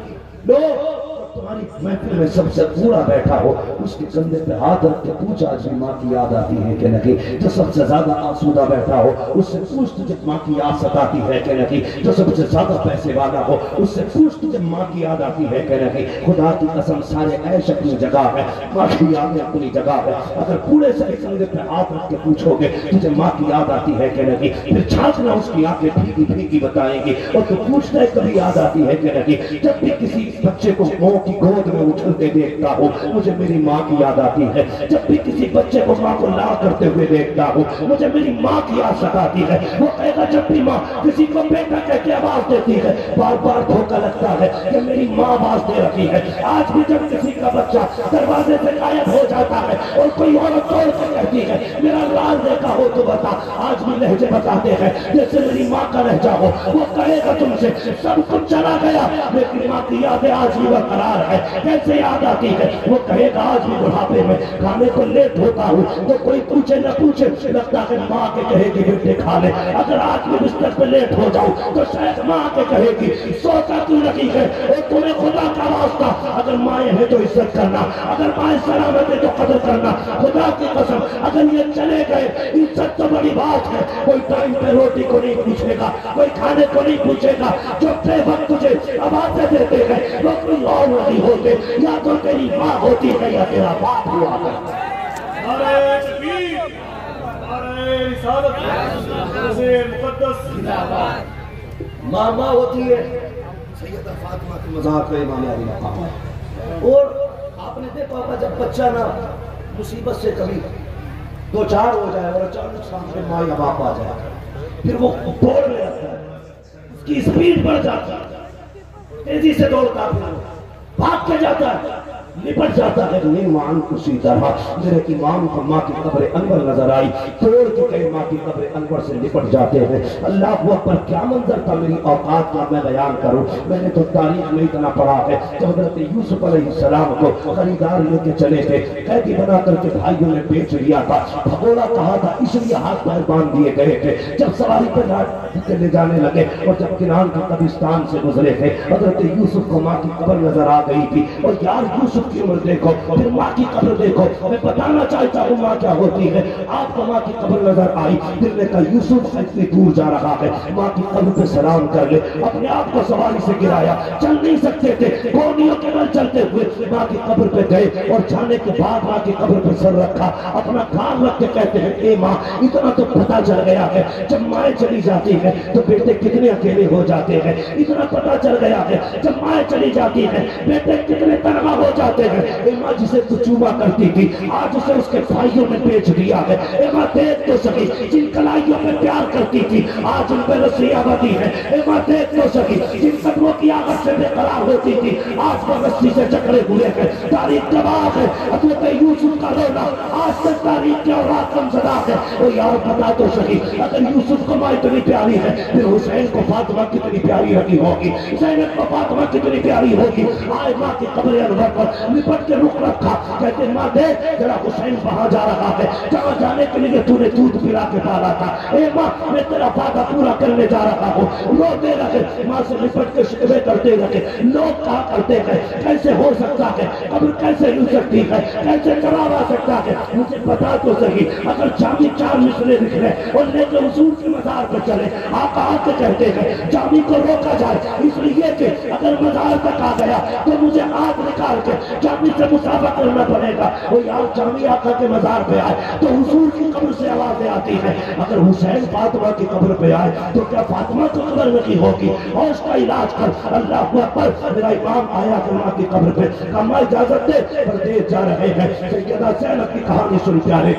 لوگ تمہاری محفل میں سب سے پورا بیٹھا ہو اس کے کندھے پہ ہاتھ رکھ کے پوچھ آج بھی ماں کی یاد آتی ہے کہ نہیں؟ جو سب سے زیادہ آسودہ بیٹھا ہو اس سے پوچھ تجھے ماں کی یاد ستاتی ہے کہ نہیں؟ جو سب سے زیادہ پیسے والا ہو اس سے پوچھ تجھے ماں کی یاد آتی ہے کہ نہیں؟ خدا کی قسم سارے عیش اپنی جگہ ہے، ماں کی یاد اپنی جگہ ہے۔ اگر پورے سے کندھے پہ ہاتھ رکھ کے پوچھو گے تجھے ماں کی یاد آتی ہے کہ نہیں؟ پھر چھانکنا اس کی آنکھیں بھیگی بھیگی بتائیں گی اور تو پوچھتا ہے کبھی یاد آتی ہے کہ نہیں؟ جب بھی کسی بچے کو ماں کی گود میں اچھلتے دیکھتا ہوں مجھے میری ماں کی یاد آتی ہے، جب بھی کسی بچے کو ماں کو لا کرتے ہوئے دیکھتا ہوں مجھے میری ماں کی یاد ستاتی ہے۔ وہ کہے گا جب بھی ماں کسی کو بیٹا کہہ کے آواز دیتی ہے بار بار دھوکا لگتا ہے کہ میری ماں آواز دے رہی ہے۔ آج بھی جب کسی کا بچہ دروازے سے غائب ہو جاتا ہے اور کوئی عورت توڑ کے کہتی ہے میرا لال دیکھا ہو تو بتا، آج بھی لہجے بتاتے ہیں جیسے میری ماں کا لہجہ ہو۔ وہ کہے گا تم سے سب کچھ چلا گیا لیکن ماں کی یادیں آج بھی برقرار ہے، کیسے یاد آتی ہے؟ وہ کہے گا آج بھی بڑھاپے میں کھانے کو لیٹ ہوتا ہوں تو کوئی پوچھے نہ پوچھے لگتا ہے ماں کے کہے گی بیٹے کھا لے۔ اگر آج بھی بستر پہ لیٹ ہو جاؤں تو شاید ماں کے کہے گی سوچا کیوں رکھی ہے اور تمہیں خدا کا واسطہ اگر مائیں ہیں تو عزت کرنا، اگر مائیں سلامت ہے تو قدر کرنا۔ خدا کی قسم اگر یہ چلے گئے عزت تو بڑی بات ہے، کوئی ٹائم پہ روٹی کو نہیں پوچھے گا، کوئی کھانے کو نہیں پوچھے گا، جو بے وقت تجھے آوازیں دیتے ہیں وہ کوئی اور نہیں ہوتے، یا تو تیری ماں ہوتی ہے یا تیرا باپ ہوا کرتا ہے۔ نعرہ تکبیر، نعرہ رسالت، عرصے مقدس، ماں ہوتی ہے سیدہ فاطمہ کے مزار پہ امام علی مقام ہے۔ اور آپ نے دیکھا ہوگا جب بچہ نا مصیبت سے کبھی دو چار ہو جائے اور اچانک سامنے ماں یا باپ آ جائے پھر وہ دوڑنے لگتا ہے، اس کی سپیڈ بڑھ جاتا ہے، تیزی سے دوڑتا ہے، بھاگ کے جاتا ہے، لپٹ جاتا ہے۔ نیمان اسی طرح میرے امام کو ماں کی قبر انور نظر آئی، توڑ کے کئی ماں کی قبر انور سے لپٹ جاتے ہیں۔ اللہ اکبر کیا منظر تھا، میری اوقات کا میں بیان کروں، میں نے تو تاریخ میں اتنا پڑھا ہے کہ حضرت یوسف علیہ السلام کو خریدار لے کے چلے تھے، قیدی بنا کر کے بھائیوں نے بیچ لیا تھا، بھگوڑا کہا تھا اس لیے ہاتھ پیر باندھ دیے گئے تھے۔ جب سواری پہ لے جانے لگے اور جب کنان کے قبرستان سے گزرے تھے حضرت یوسف کو ماں کی قبر نظر آ گئی تھی، اور یار یوسف کی عمر دیکھو پھر ماں کی قبر دیکھو، میں بتانا چاہتا ہوں ماں کیا ہوتی ہے۔ آپ کو ماں کی قبر نظر آئی، دل نے کہا یوسف اتنی دور جا رہا ہے، ماں کی قبر پہ سلام کر لے۔ اپنے آپ کو سواری سے گرایا، چل نہیں سکتے تھے، گوڑیوں کے بل چلتے ہوئے ماں کی قبر پہ گئے اور جانے کے بعد ماں کی قبر پہ سر رکھا، اپنا کھال رکھ کے کہتے ہیں اے ماں اتنا تو پتہ چل گیا ہے جب مائیں چلی جاتی ہے تو بیٹے کتنے اکیلے ہو جاتے ہیں، اتنا پتہ چل گیا ہے جب مائیں چلی جاتی ہے بیٹے کتنے تنہا ہو جاتے ہیں۔ اے ماں جسے تو چوما کرتی تھی آج اسے اس کے بھائیوں نے بیچ دیا ہے۔ اے ماں دیکھ تو سکی جن کلائیوں میں پیار کرتی تھی آج ان پہ رسی آبادی ہے۔ اے ماں دیکھ تو سکی جن قدموں کی آغت سے بے قرار ہوتی تھی آج وہ رسی سے جکڑے ہوئے ہیں۔ تاریخ گواہ ہے حضرت یوسف کا رونا آج تک تاریخ کے اوراق کم زدہ ہے۔ او یار بتا تو سکی اگر یوسف کو ماں اتنی پیاری پیاری ہے، پھر حسین کو فاطمہ کتنی پیاری لگی ہوگی، زینب کو فاطمہ کتنی پیاری ہوگی۔ آئے ماں کی قبر انور پر لپٹ کے رخ رکھا، کہتے ماں دیکھ ذرا حسین وہاں جا رہا ہے جہاں جانے کے لیے تو نے دودھ پلا کے پالا تھا، اے ماں میں تیرا وعدہ پورا کرنے جا رہا ہوں۔ روتے رہے، ماں سے لپٹ کے شکوے کرتے رہے، لوگ کہا کرتے ہیں کیسے ہو سکتا ہے، قبر کیسے مل سکتی ہے، کیسے جواب آ سکتا ہے، مجھے بتا تو صحیح، اگر جامی 4 مصرے لکھ لے اور لے کے حضور کے مزار پر چلے، آقا آ کے کہتے ہیں جامی کو روکا جائے، اس لیے کہ اگر مزار تک آ گیا تو مجھے آگ نکال کے جامی سے مسافہ کرنا پڑے گا۔ وہ یار جامی آقا کے مزار پہ آئے تو حضور کی قبر سے آوازیں آتی ہیں، اگر حسین فاطمہ کی قبر پہ آئے تو کیا فاطمہ کی قبر نہیں ہوگی؟ اور اس کا علاج کر، اللہ اکبر۔ میرا امام آیا کہ ماں کی قبر پہ، کہا ماں اجازت دے، پردیس جا رہے ہیں۔ سیدہ زینب کی کہانی سن پیارے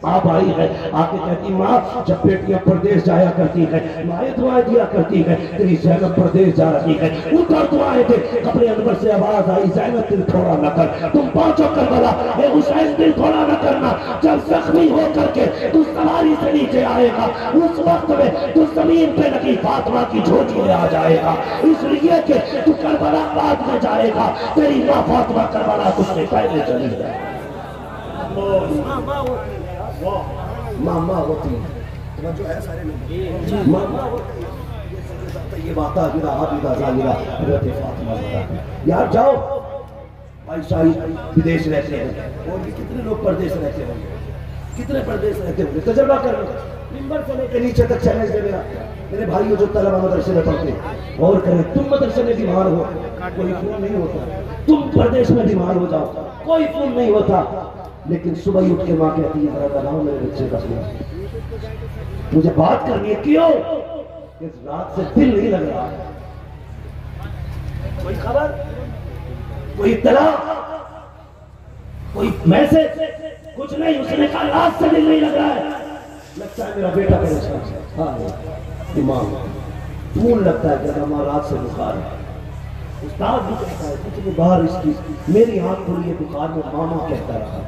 آپ آئی ہے، آکے کہتی ماں جب بیٹیاں پردیس جایا کرتی ہے مائیں دعائیں دیا کرتی ہے، تیری زینب پردیس جا رہی ہے، ادھر دعائیں دے۔ قبر انور سے آواز آئی زینب دل تھوڑا نہ کر، تم پہنچو کربلا، اے حسین دل تھوڑا نہ کرنا، جب زخمی ہو کر کے تو سواری سے نیچے آئے گا اس وقت میں تو زمین پہ لگی فاطمہ کی جھوٹی میں آ جائے گا، اس لیے کہ تو کربلا بعد میں جائے گا، تیری ماں فاطمہ کربلا تجھ سے پہلے چلی جائے۔ ماما ہوتی جو ہے سارے لوگ ماما ہوتی طیبہ طاہرہ عابدہ ظاہرہ حضرت فاطمہ زہرا۔ یار جاؤ بھائی شاہد بدیش رہتے ہیں اور بھی کتنے لوگ پردیس رہتے ہوں گے، کتنے پردیس رہتے ہوں گے، تجربہ کرو، ممبر سے لے کے نیچے تک چیلنج دے میرے بھائیوں جو طلبہ مدرسے میں پڑھتے ہیں اور کریں، تم مدرسے میں بیمار ہو کوئی فون نہیں ہوتا، تم پردیس میں بیمار ہو جاؤ کوئی فون نہیں ہوتا، لیکن صبح ہی اٹھ کے ماں کہتی ہے ذرا بناؤ میرے بچے کا فون، مجھے بات کرنی ہے، کیوں؟ اس رات سے دل نہیں لگ رہا، کوئی خبر، کوئی اطلاع، کوئی میسج، کچھ نہیں۔ اس نے کہا رات سے دل نہیں لگ رہا ہے، لگتا ہے میرا بیٹا پریشان ہے، ہاں امام فون لگتا ہے کہ ماں رات سے بخار ہے، استاد بھی کہتا ہے کچھ باہر اس کی میری آنکھ کھلی ہے بخار میں، ماما کہتا رہا،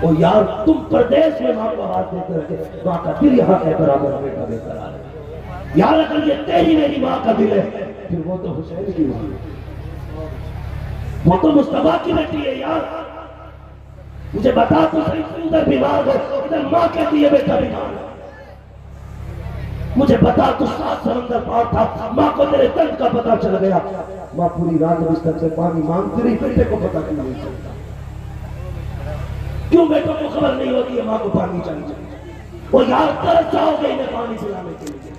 اور یار تم پردیس میں ماں کو آواز دیتے رہے، ماں کا دل یہاں کہتا رہا میرا بیٹا بہتر آ رہا ہے۔ یار اگر یہ تیری میری ماں کا دل ہے پھر وہ تو حسین کی ماں ہے، وہ تو مصطفیٰ کی بیٹی ہے۔ یار مجھے بتا تو صحیح، ادھر بیمار ہو ادھر ماں کہتی ہے بیٹا بیمار ہے، مجھے بتا تو 7 سمندر پار تھا، ماں کو تیرے درد کا پتہ چل گیا، ماں پوری رات بستر سے پانی مانگتی رہی، بیٹے کو پتہ کیوں نہیں چلتا؟ کیوں بیٹوں کو خبر نہیں ہوتی ہے ماں کو پانی چاہیے؟ وہ یار ترس جاؤ گے انہیں پانی پلانے کے لیے،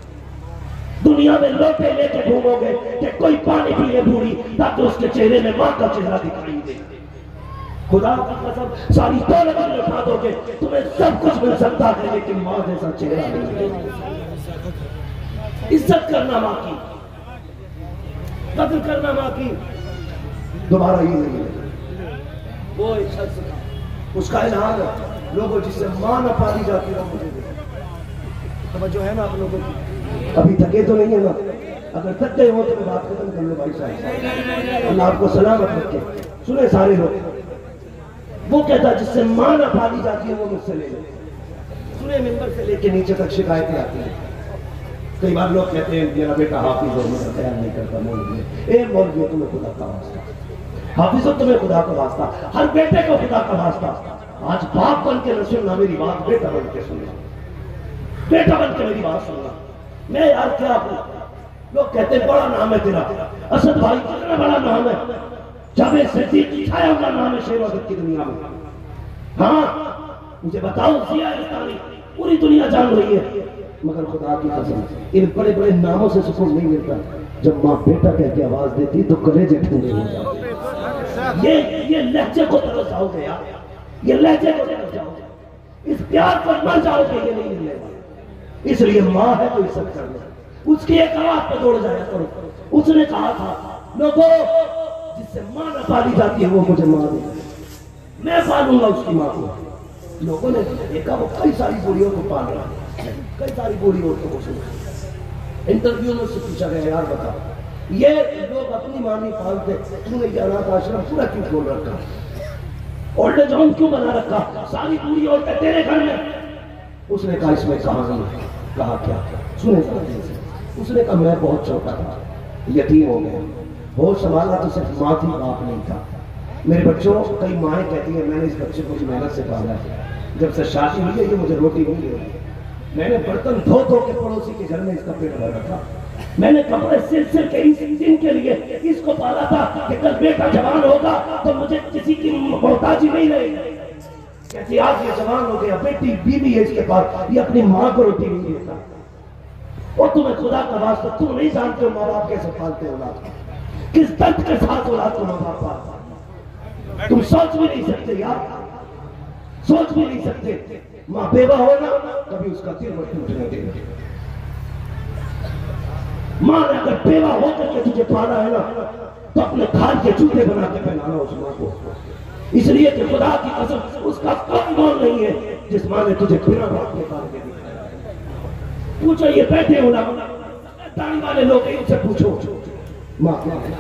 دنیا میں لوٹے لے کے گھومو گے کہ کوئی پانی پینے بوڑھی تاکہ اس کے چہرے میں ماں کا چہرہ دکھائی دے۔ خدا کا قسم ساری دولت میں اٹھا دو گے تمہیں سب کچھ مل سکتا ہے لیکن ماں جیسا چہرہ نہیں۔ عزت کرنا ماں کی، قدر کرنا ماں کی، دوبارہ یہ نہیں ہے۔ وہ ایک شخص تھا، اس کا اعلان ہے لوگوں جس سے ماں نہ پالی جاتی ہے مجھے توجہ ہے نا آپ لوگوں کی؟ ابھی تھکے تو نہیں ہے نا؟ اگر تھک گئے ہو تو میں بات ختم کر لوں بھائی صاحب، اللہ آپ کو سلامت رکھے۔ سنے سارے لوگ، وہ کہتا جس سے ماں نہ پالی جاتی ہے وہ مجھ سے لے لے۔ سنے ممبر سے لے کے نیچے تک شکایتیں آتی ہیں، کئی بار لوگ کہتے ہیں میرا بیٹا حافظ اور میرا خیال نہیں کرتا، مولوی اے مولوی تمہیں خدا کا واسطہ، حافظ اور تمہیں خدا کا واسطہ، ہر بیٹے کو خدا کا واسطہ۔ آج باپ بن کے نہ سننا میری بات، بیٹا بن کے سننا، بیٹا بن کے میری بات سننا۔ میں یار کیا ہوں، لوگ کہتے ہیں بڑا نام ہے تیرا، اسد بھائی کتنا بڑا نام ہے، جاوید صدیق چھایا ہوا نام ہے شیر و ادب کی دنیا میں۔ ہاں مجھے بتاؤ ضیاء الاسلامی پوری دنیا جان رہی ہے، مگر خدا کی قسم ان بڑے بڑے ناموں سے سکون نہیں ملتا، جب ماں بیٹا کہہ کے آواز دیتی تو کلیجے ٹھنڈے ہو جاتے۔ یہ لہجے کو طرف جاؤ گے یار، یہ لہجے کو طرف جاؤ گے، اس پیار پر مر جاؤ گے، یہ نہیں ملے گا۔ اس لیے ماں ہے تو عزت کر لے، اس کی ایک آواز پہ دوڑ جایا کرو۔ اس نے کہا تھا لوگوں جس سے ماں نہ پالی جاتی ہے وہ مجھے ماں دے، میں پالوں گا اس کی ماں کو۔ لوگوں نے دیکھا وہ کئی ساری بوڑھیوں کو پال رہا ہے، کئی ساری بوڑھی عورتوں کو سنا۔ انٹرویو میں سے پوچھا گیا یار بتا یہ لوگ اپنی ماں نہیں پالتے، تم نے یہ اناث آشرم پورا کیوں کھول رکھا، اولڈ ایج ہوم کیوں بنا رکھا، ساری بوڑھی عورتیں تیرے گھر میں؟ اس نے کہا اس میں کہانی ہے، کہا کیا سنے جاتے سے. اس نے کہا میں بہت چھوٹا تھا, یتیم ہو گیا, ہوش سنبھالا تو صرف ماں تھی, باپ نہیں تھا. میرے بچوں, کئی مائیں کہتی ہیں میں نے اس بچے کو محنت سے پالا ہے, جب سے شادی ہوئی ہے یہ مجھے روٹی نہیں دے, میں نے برتن دھو دھو کے پڑوسی کے گھر میں اس کا پیٹ بھر رکھا, میں نے کپڑے سل کے اس دن کے لیے اس کو پالا تھا کہ کل بیٹا جوان ہوگا تو مجھے کسی کی محتاجی نہیں رہے گی. کہتی آج یہ جوان ہو گیا, بیٹی بیوی ہے اس کے پاس, یہ اپنی ماں کو روٹی نہیں دیتا. اور تمہیں خدا کا واسطہ تم نہیں جانتے ہو ماں باپ کیسے پالتے ہیں اولاد کو, کس درد کے ساتھ اولاد کو ماں باپ پالتا ہے. تم سوچ بھی نہیں سکتے یار, سوچ بھی نہیں سکتے. ماں بیوہ ہونا کبھی اس کا دل وہ ٹوٹنے دے گا. ماں نے اگر بیوہ ہو کر کے تجھے پالا ہے نا تو اپنے کھال کے جوتے بنا کے پہنانا اس ماں کو, اس لیے کہ خدا کی قسم اس کا کوئی مول نہیں ہے جس ماں نے تجھے بنا باپ کے پال کے دیا. پوچھو یہ بیٹھے ہو نا داڑھی والے لوگ ان سے پوچھو ماں کیا ہے.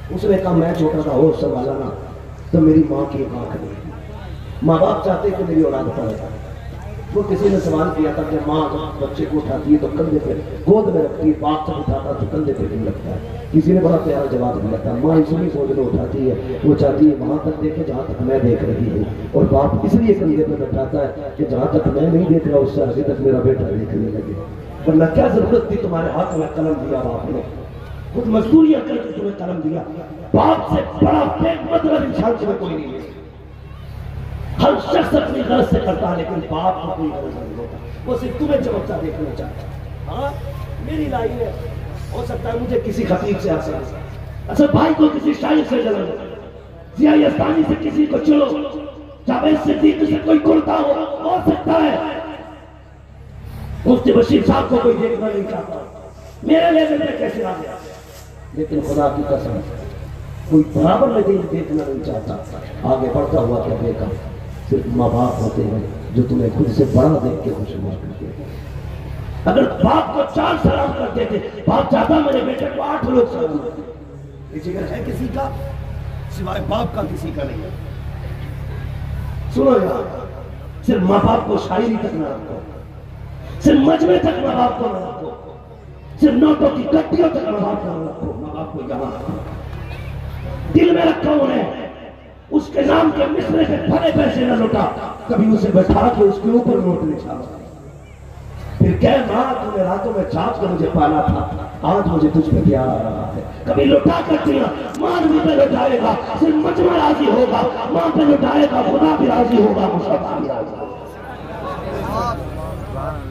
اس نے کہا میں چھوٹا تھا ہوش سنبھالا نا تو میری ماں کی ایک آنکھ نہیں. ماں باپ چاہتے کہ میری اولاد پڑھے. وہ کسی نے سوال کیا تھا کہ ماں بچے کو اٹھاتی ہے تو کندھے پہ گود میں رکھتی ہے, باپ سے اٹھاتا تو کندھے پہ نہیں رکھتا ہے. کسی نے بڑا پیارا جواب دیا تھا, ماں اس لیے گود میں اٹھاتی ہے وہ چاہتی ہے وہاں تک دیکھے جہاں تک میں دیکھ رہی ہوں, اور باپ اس لیے کندھے پہ بٹھاتا ہے کہ جہاں تک میں نہیں دیکھ رہا اس سے آگے تک میرا بیٹا دیکھنے لگے. ورنہ کیا ضرورت تھی تمہارے ہاتھ میں قلم دیا باپ نے, خود مزدوریاں کر کے تمہیں قلم دیا. باپ سے بڑا بے مطلب انسان تمہیں کوئی نہیں ہے. ہر شخص اپنی غرض سے کرتا ہے لیکن باپ کو کوئی غرض نہیں ہوتا, وہ صرف تمہیں چمکتا دیکھنا چاہتا ہے. ہاں میری لائن ہے, ہو سکتا ہے مجھے کسی خطیب سے حاصل, اصل بھائی کو کسی شاعر سے جلن, ضیاء یزدانی سے کسی کو چلو, جاوید صدیقی سے کوئی کرتا ہو سکتا ہے. مفتی بشیر صاحب کو کوئی دیکھنا نہیں چاہتا, میرے لیول میں کیسے آ گیا, لیکن خدا کی قسم کوئی برابر میں دیکھنا نہیں چاہتا. آگے بڑھتا ہوا کیا دیکھا, صرف ماں باپ ہوتے ہیں جو تمہیں خود سے بڑا دیکھ کے خوش کرتے ہیں. اگر باپ کو 4 سلام کرتے تھے, باپ چاہتا میرے بیٹے کو 8 لوگ سلام کرتے, یہ جگر ہے کسی کا سوائے باپ کا کسی کا نہیں ہے. سنو یار, صرف ماں باپ کو شاعری تک نہ رکھو, صرف مجمع تک ماں باپ کو نہ رکھو, صرف نوٹوں کی گٹیوں تک ماں باپ کو نہ رکھو. ماں باپ کو یہاں رکھو, دل میں رکھو انہیں. اس کے نام کے مصرے پہ بھرے پیسے نہ لوٹا, کبھی اسے بٹھا کے اس کے اوپر نوٹ نچھاڑا. پھر کہہ ماں تو نے راتوں میں چاپ کے مجھے پالا تھا, آج مجھے تجھ پہ پیار آ رہا ہے. کبھی لوٹا کر دیا, ماں بھی پہ لوٹائے گا, صرف مجمع راضی ہوگا, ماں پہ لوٹائے گا, خدا بھی راضی ہوگا, مصطفیٰ بھی راضی ہوگا.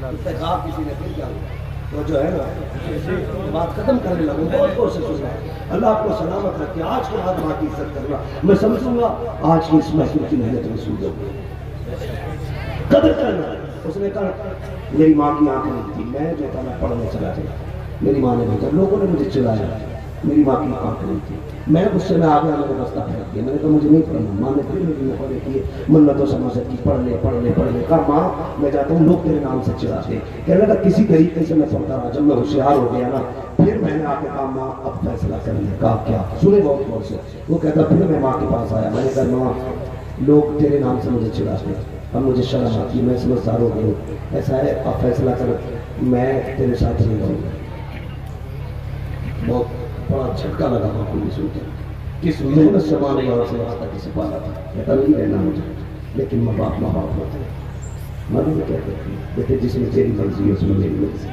اتخاب کسی نے پھر کیا وہ جو ہے نا بات ختم کرنے لگوں, بہت کوشش ہو رہا ہے. اللہ آپ کو سلامت رکھے. آج کے بعد ماں کی عزت کرنا, میں سمجھوں گا آج کی اس محفل کی محنت رسول ہوگی, قدر کرنا. اس نے کہا میری ماں کی آنکھ نہیں تھی, میں جو تھا میں پڑھنے چلا گیا, میری ماں نے بھیجا, لوگوں نے مجھے چلایا, میری ماں کی آنکھ نہیں تھی. میں غصے میں آ گیا, میں نے رستہ پھینک دیا, میں نے کہا مجھے نہیں پڑھنا. ماں نے پھر میری نقلیں کی, منتوں سماجت کی, پڑھ لے پڑھ لے پڑھ لے. کہا ماں میں جاتا ہوں, لوگ تیرے نام سے چلاتے. کہنے لگا کسی طریقے سے میں پڑھتا رہا, جب میں ہوشیار ہو گیا نا پھر میں نے آ کے کہا ماں اب فیصلہ کر لیا. کہا کیا, سنے بہت غور سے. وہ کہتا پھر میں ماں کے پاس آیا, میں نے کہا ماں لوگ تیرے نام سے مجھے چلاتے, اب مجھے شرم آتی ہے, میں سمجھدار ہو گئی ہوں, ایسا ہے اب فیصلہ کر, میں تیرے ساتھ نہیں رہوں گا. بہت بڑا جھٹکا لگا ماں کو یہ سن کے, کس محنت سے ماں نے یہاں سے وہاں تک اسے پالا تھا. کہتا نہیں رہنا مجھے, لیکن ماں باپ ہوتے ہیں. ماں بھی کہتے ہیں بیٹے جس میں تیری مرضی ہے اس میں میری مرضی.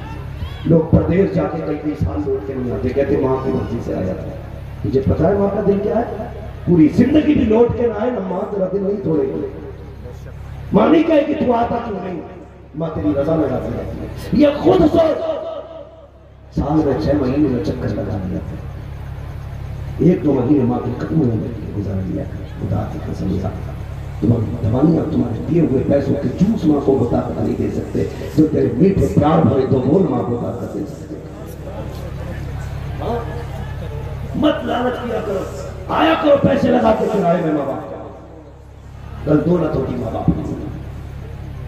لوگ پردیس جا کے کئی سال لوٹ کے نہیں آتے, کہتے ماں کی مرضی سے آیا تھا. تجھے پتا ہے ماں کا دل کیا ہے, پوری زندگی بھی لوٹ کے نہ آئے نا, ماں تیرا دل نہیں توڑے گی. ماں نہیں کہے کہ تو آتا کیوں نہیں, ماں تیری رضا میں راضی رہتی ہے. یہ خود سوچ, سال میں 6 مہینے میں چکر لگا دیا تھا, 1-2 مہینے ماں کے قدموں میں گزار دیا. خدا کی قسم تمہاری دوائیاں, تمہارے دیے ہوئے پیسوں کے جوس ماں کو بتا کر نہیں دے سکتے, جو تیرے میٹھے پیار بھرے 2 بول ماں کو بتا کر دے سکتے. مت لالچ کیا کرو, آیا کرو پیسے لگا کے کرائے میں ماں باپ کا. کل دولت ہوگی ماں باپ کی,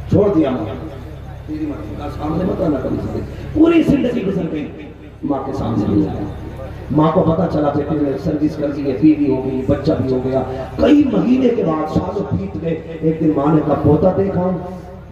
چھوڑ دیا ماں, تیری مرضی کا سامنے مت آنا کبھی سے. پوری زندگی گزر گئی, ماں کے سامنے نہیں آیا. ماں کو پتا چلا بیٹے نے سروس کر دی ہے, بیوی ہو گئی, بچہ بھی ہو گیا. کئی مہینے کے بعد سالوں بیت گئے, ایک دن ماں نے کہا پوتا دیکھا ہوں,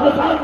1000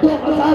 2000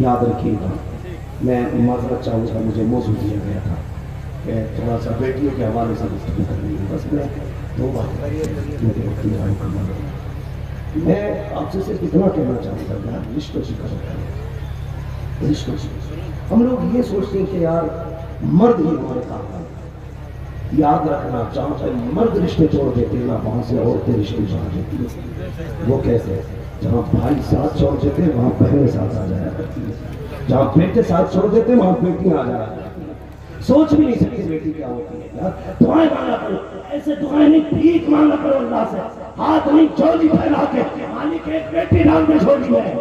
یاد رکھیے گا، میں معذرت چاہوں گا، مجھے موضوع دیا گیا تھا کہ تھوڑا سا بیٹیوں کے حوالے سے گفتگو کرنی ہے، بس میں دو باتیں میں آپ سے صرف اتنا کہنا چاہوں گا یار رشتوں سے قدر کریں، رشتوں سے۔ ہم لوگ یہ سوچتے ہیں کہ یار مرد ہی ہمارے کام ہے، یاد رکھنا جہاں پہ مرد رشتے چھوڑ دیتے ہیں نا وہاں سے عورتیں رشتے چھوڑ دیتی ہیں۔ وہ کیسے؟ جہاں بھائی ساتھ چھوڑ دیتے ہیں وہاں بہنیں ساتھ آ جایا کرتی ہیں، جہاں بیٹے ساتھ چھوڑ دیتے ہیں وہاں بیٹیاں آ جایا کرتی ہیں۔ سوچ بھی نہیں سکتی بیٹی کیا ہوتی ہے یار۔ دعائیں مانگا کرو، ایسے دعائیں نہیں، بھیک مانگا کرو اللہ سے، ہاتھ نہیں چولی پھیلا کے مالک ایک بیٹی ڈال میں چھوڑی ہے،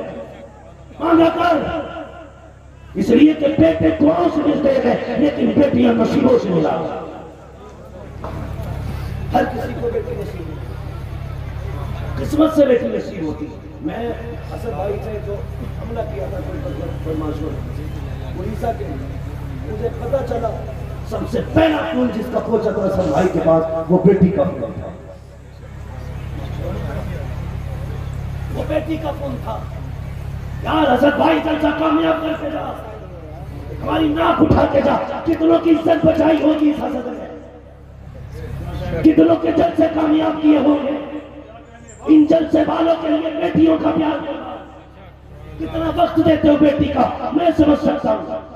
مانگا کر، اس لیے کہ بیٹے دعاؤں سے ملتے ہیں لیکن بیٹیاں نصیبوں سے ملا۔ ہر کسی کو بیٹی نصیب ہوتی، قسمت سے بیٹی نصیب ہوتی۔ میں حسن بھائی سے جو حملہ کیا تھا اڑیسہ کے، مجھے پتا چلا سب سے پہلا خون جس کا پہنچا تھا حسن بھائی کے پاس وہ بیٹی کا خون تھا، وہ بیٹی کا خون تھا۔ یار حسن بھائی جلسہ کامیاب کر کے جا، ہماری ناک اٹھا کے جا، کتنوں کی عزت بچائی ہوگی اس حسد میں، کتنوں کے جلسے کامیاب کیے ہوں گے، ان جلسے والوں کے لیے بیٹیوں کا پیار کرنا، کتنا وقت دیتے ہو بیٹی کا میں سمجھ سکتا ہوں۔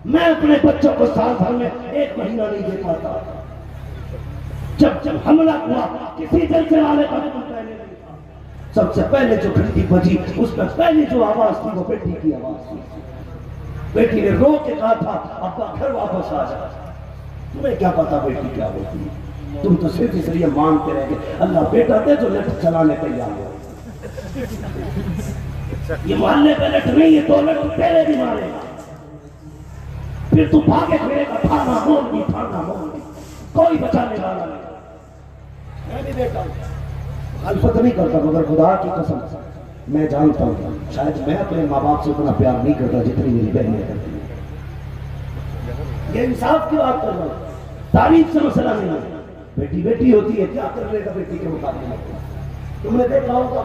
میں اپنے بچوں کو سال بھر میں 1 مہینہ نہیں دے پاتا، جب حملہ ہوا کسی جلسے والے کا پہلے نہیں تھا، سب سے پہلے جو گھنٹی بجی اس میں پہلی جو آواز تھی وہ بیٹی کی آواز تھی۔ بیٹی نے رو کے کہا تھا ابا گھر واپس آ جا، تمہیں کیا پتا بیٹی کیا ہوتی ہے، تم تو صرف اس لیے مانتے رہ گے اللہ بیٹا دے جو لٹ چلانے تیار ہو۔ یہ محلے پہ لٹ نہیں ہے، 2 لٹ پہلے بھی مارے گا، پھر تو بھاگے پھرے گا، پھانا مول بھی پھانا مول بھی، کوئی بچانے والا نہیں۔ میں بھی بیٹا خلفت نہیں کرتا مگر خدا کی قسم میں جانتا ہوں شاید میں اپنے ماں باپ سے اتنا پیار نہیں کرتا جتنی میری بہنیں کرتی ہیں۔ یہ انصاف کی بات کر رہا ہوں، تعریف سے مسئلہ نہیں ہے، بیٹی بیٹی ہوتی ہے، کیا کر لے گا بیٹی کے مقابلے میں؟ تم نے دیکھا ہوگا،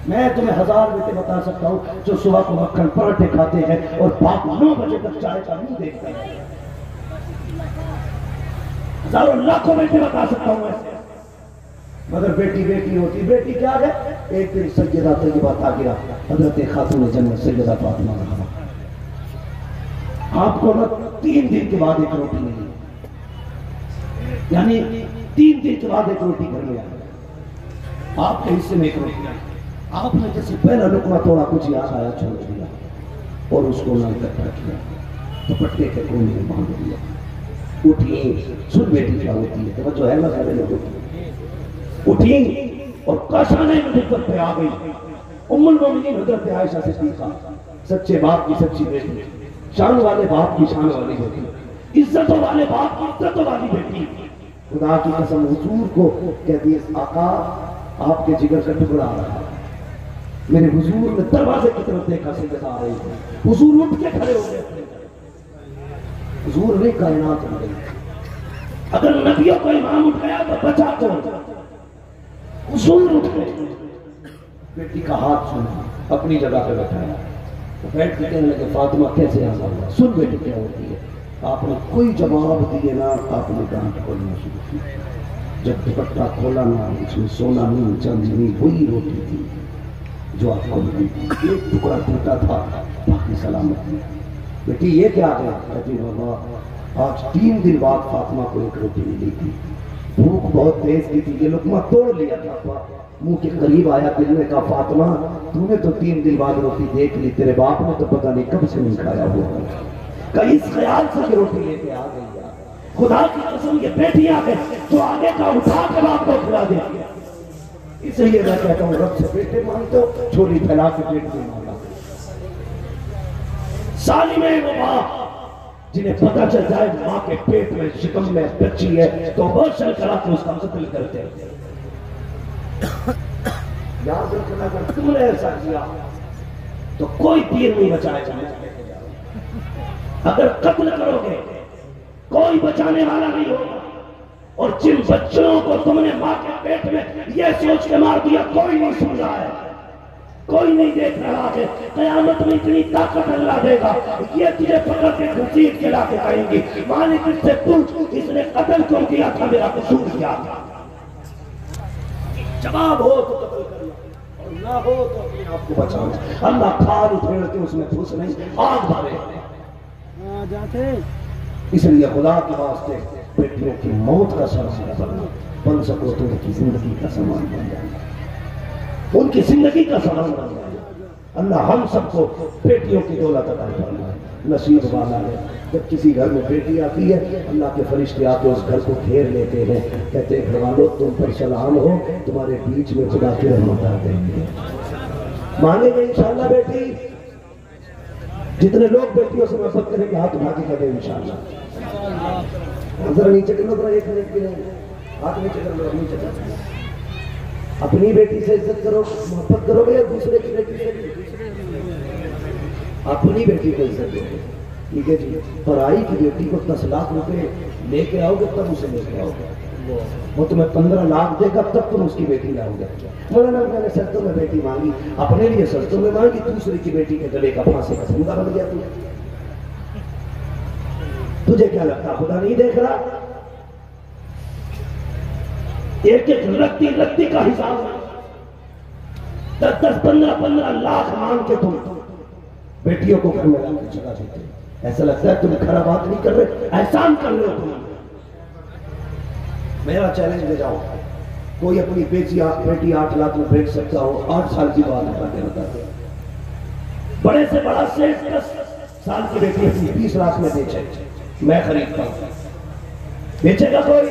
میں تمہیں 1000 بیٹے بتا سکتا ہوں جو صبح کو مکھن پراٹھے کھاتے ہیں اور باپ 9 بجے تک چائے کا منہ دیکھتے ہیں، ہزاروں لاکھوں بیٹے بتا سکتا ہوں ایسے، مگر بیٹی بیٹی ہوتی۔ بیٹی کیا ہے؟ ایک دن سیدہ طیبہ طاہرہ حضرت خاتون جنت سیدہ فاطمہ زہرا آپ کو 3 دن کے بعد ایک روٹی ملی، یعنی 3 دن کے بعد ایک روٹی گھر میں آئی، آپ کے حصے میں ایک روٹی آئی، آپ نے جیسے پہلا لقمہ توڑا کچھ یاد آیا چھوڑ دیا اور اس کو نہ اکٹھا کیا، دوپٹے کے کونے میں باندھ دیا۔ اٹھیے، سن بیٹی کیا ہوتی ہے، توجہ ہے نا سارے لوگوں کی، اٹھی اور کاشانہ نبوت پہ آ گئی۔ ام المومنین حضرت عائشہ صدیقہ، سچے باپ کی سچی بیٹی، شان والے باپ کی شان والی بیٹی، عزتوں والے باپ کی عزتوں والی بیٹی، خدا کی قسم حضور کو کہتی ہے آقا آپ کے جگر کا ٹکڑا آ رہا ہے۔ میرے حضور نے دروازے کی طرف دیکھا، سیدہ آ رہی تھی، حضور اٹھ کے کھڑے ہو گئے، حضور نے کائنات ہو گئی۔ اگر نبیوں کو امام اٹھ گیا تو بچا تو حضور اٹھ گئے، بیٹی کا ہاتھ سنا، اپنی جگہ پہ بیٹھایا، بیٹھ کے کہنے لگے فاطمہ کیسے آزاد ہوا؟ سن بیٹی کیا ہوتی ہے؟ آپ نے کوئی جواب دیے نا، آپ نے ڈانٹ کھولنا شروع کی، جب دوپٹہ کھولا نا اس میں سونا نہیں چاندی نہیں، وہی روٹی تھی جو آپ کو ملی تھی، ایک ٹکڑا ٹوٹا تھا باقی سلامت تھی۔ بیٹی یہ کیا ہے؟ کہتی بابا آج 3 دن بعد فاطمہ کو ایک روٹی ملی تھی، بھوک بہت تیز کی تھی، یہ لقمہ توڑ لیا تھا، منہ کے قریب آیا، دل نے کہا فاطمہ تو نے تو 3 دن بعد روٹی دیکھ لی، تیرے باپ نے تو پتہ نہیں کب سے نہیں کھایا ہوا، کہیں اس خیال سے کہ روٹی لے کے آ گئی۔ خدا کی قسم یہ بیٹیاں ہیں جو آگے کا اٹھا کے باپ کو کھلا دیتی ہیں، اس لیے میں کہتا ہوں رب سے بیٹے مانگتے ہو، چھولی پھیلا کے پیٹ میں مانگا۔ ظالم ہے وہ باپ جنہیں پتہ چل جائے ماں کے پیٹ میں شکم میں بچی ہے تو وہ شل کرا کے اس کا قتل کرتے ہیں۔ یاد رکھنا اگر تم نے ایسا کیا تو کوئی پیر نہیں بچائے گا، اگر قتل کرو گے کوئی بچانے والا نہیں ہوگا، اور جن بچوں کو تم نے ماں کے پیٹ میں یہ سوچ کے مار دیا کوئی نہیں سن رہا ہے، کوئی نہیں دیکھ رہا ہے، قیامت میں اتنی طاقت اللہ دے گا، یہ تجھے پکڑ کے گھسیٹ کے لا کے کہیں گی مالک اس سے پوچھ اس نے قتل کیوں کیا تھا، میرا قصور کیا تھا؟ جواب ہو تو قتل کرنا اور نہ ہو تو اپنے آپ کو بچانا۔ اللہ کھال اٹھیڑ کے اس میں پھوس نہیں آگ بھرے۔ اس لیے خدا کے واسطے بیٹیوں کی موت کا سامان بن سکو تو ان کی زندگی کا سامان بن جائے، ان کی زندگی کا سامان بن جائے۔ اللہ ہم سب کو بیٹیوں کی دولت عطا فرمائے۔ نصیب والا ہے جب کسی گھر میں بیٹی آتی ہے، اللہ کے فرشتے آ کے اس گھر کو گھیر لیتے ہیں، کہتے ہیں گھر والوں تم پر سلام ہو، تمہارے بیچ میں خدا کی رحمت آ گئی ہے۔ مانیں گے انشاءاللہ بیٹی؟ جتنے لوگ بیٹیوں سے محبت کریں گے ہاتھ اٹھا کے کہتے ہیں انشاءاللہ۔ ذرا نیچے کر لو، ذرا ایک منٹ کے لیے ہاتھ نیچے کر لو، نیچے کر لو۔ اپنی بیٹی سے عزت کرو، محبت کرو گے یا دوسرے کی بیٹی سے؟ اپنی بیٹی کو عزت دو گے، ٹھیک ہے جی۔ پرائی کی بیٹی کو 10 لاکھ روپے لے کے آؤ گے تب اسے لے کے آؤ گے، وہ تمہیں 15 لاکھ دے گا تب تم اس کی بیٹی لاؤ گے۔ مولانا میں نے سستوں میں بیٹی مانگی، اپنے لیے سستوں میں مانگی، دوسرے کی بیٹی کے گلے کا پھانسی کا سنگا بن گیا۔ تجھے کیا لگتا خدا نہیں دیکھ رہا؟ ایک ایک رتی کا حساب، 10 15 لاکھ مانگ کے تم بیٹیوں کو گھر میں لا کے چلا دیتے۔ ایسا لگتا ہے تم خرابات نہیں کر رہے، احسان کر رہے ہو تم۔ میرا چیلنج لے جاؤ، کوئی اپنی بیٹی 8 لاکھ میں بیچ سکتا ہو، 8 سال کی بات بتاتے ہیں۔ بڑے سے بڑا 10 سال کی بیٹی اپنی 20 لاکھ میں بیچے، میں خریدتا ہوں، بیچے گا کوئی؟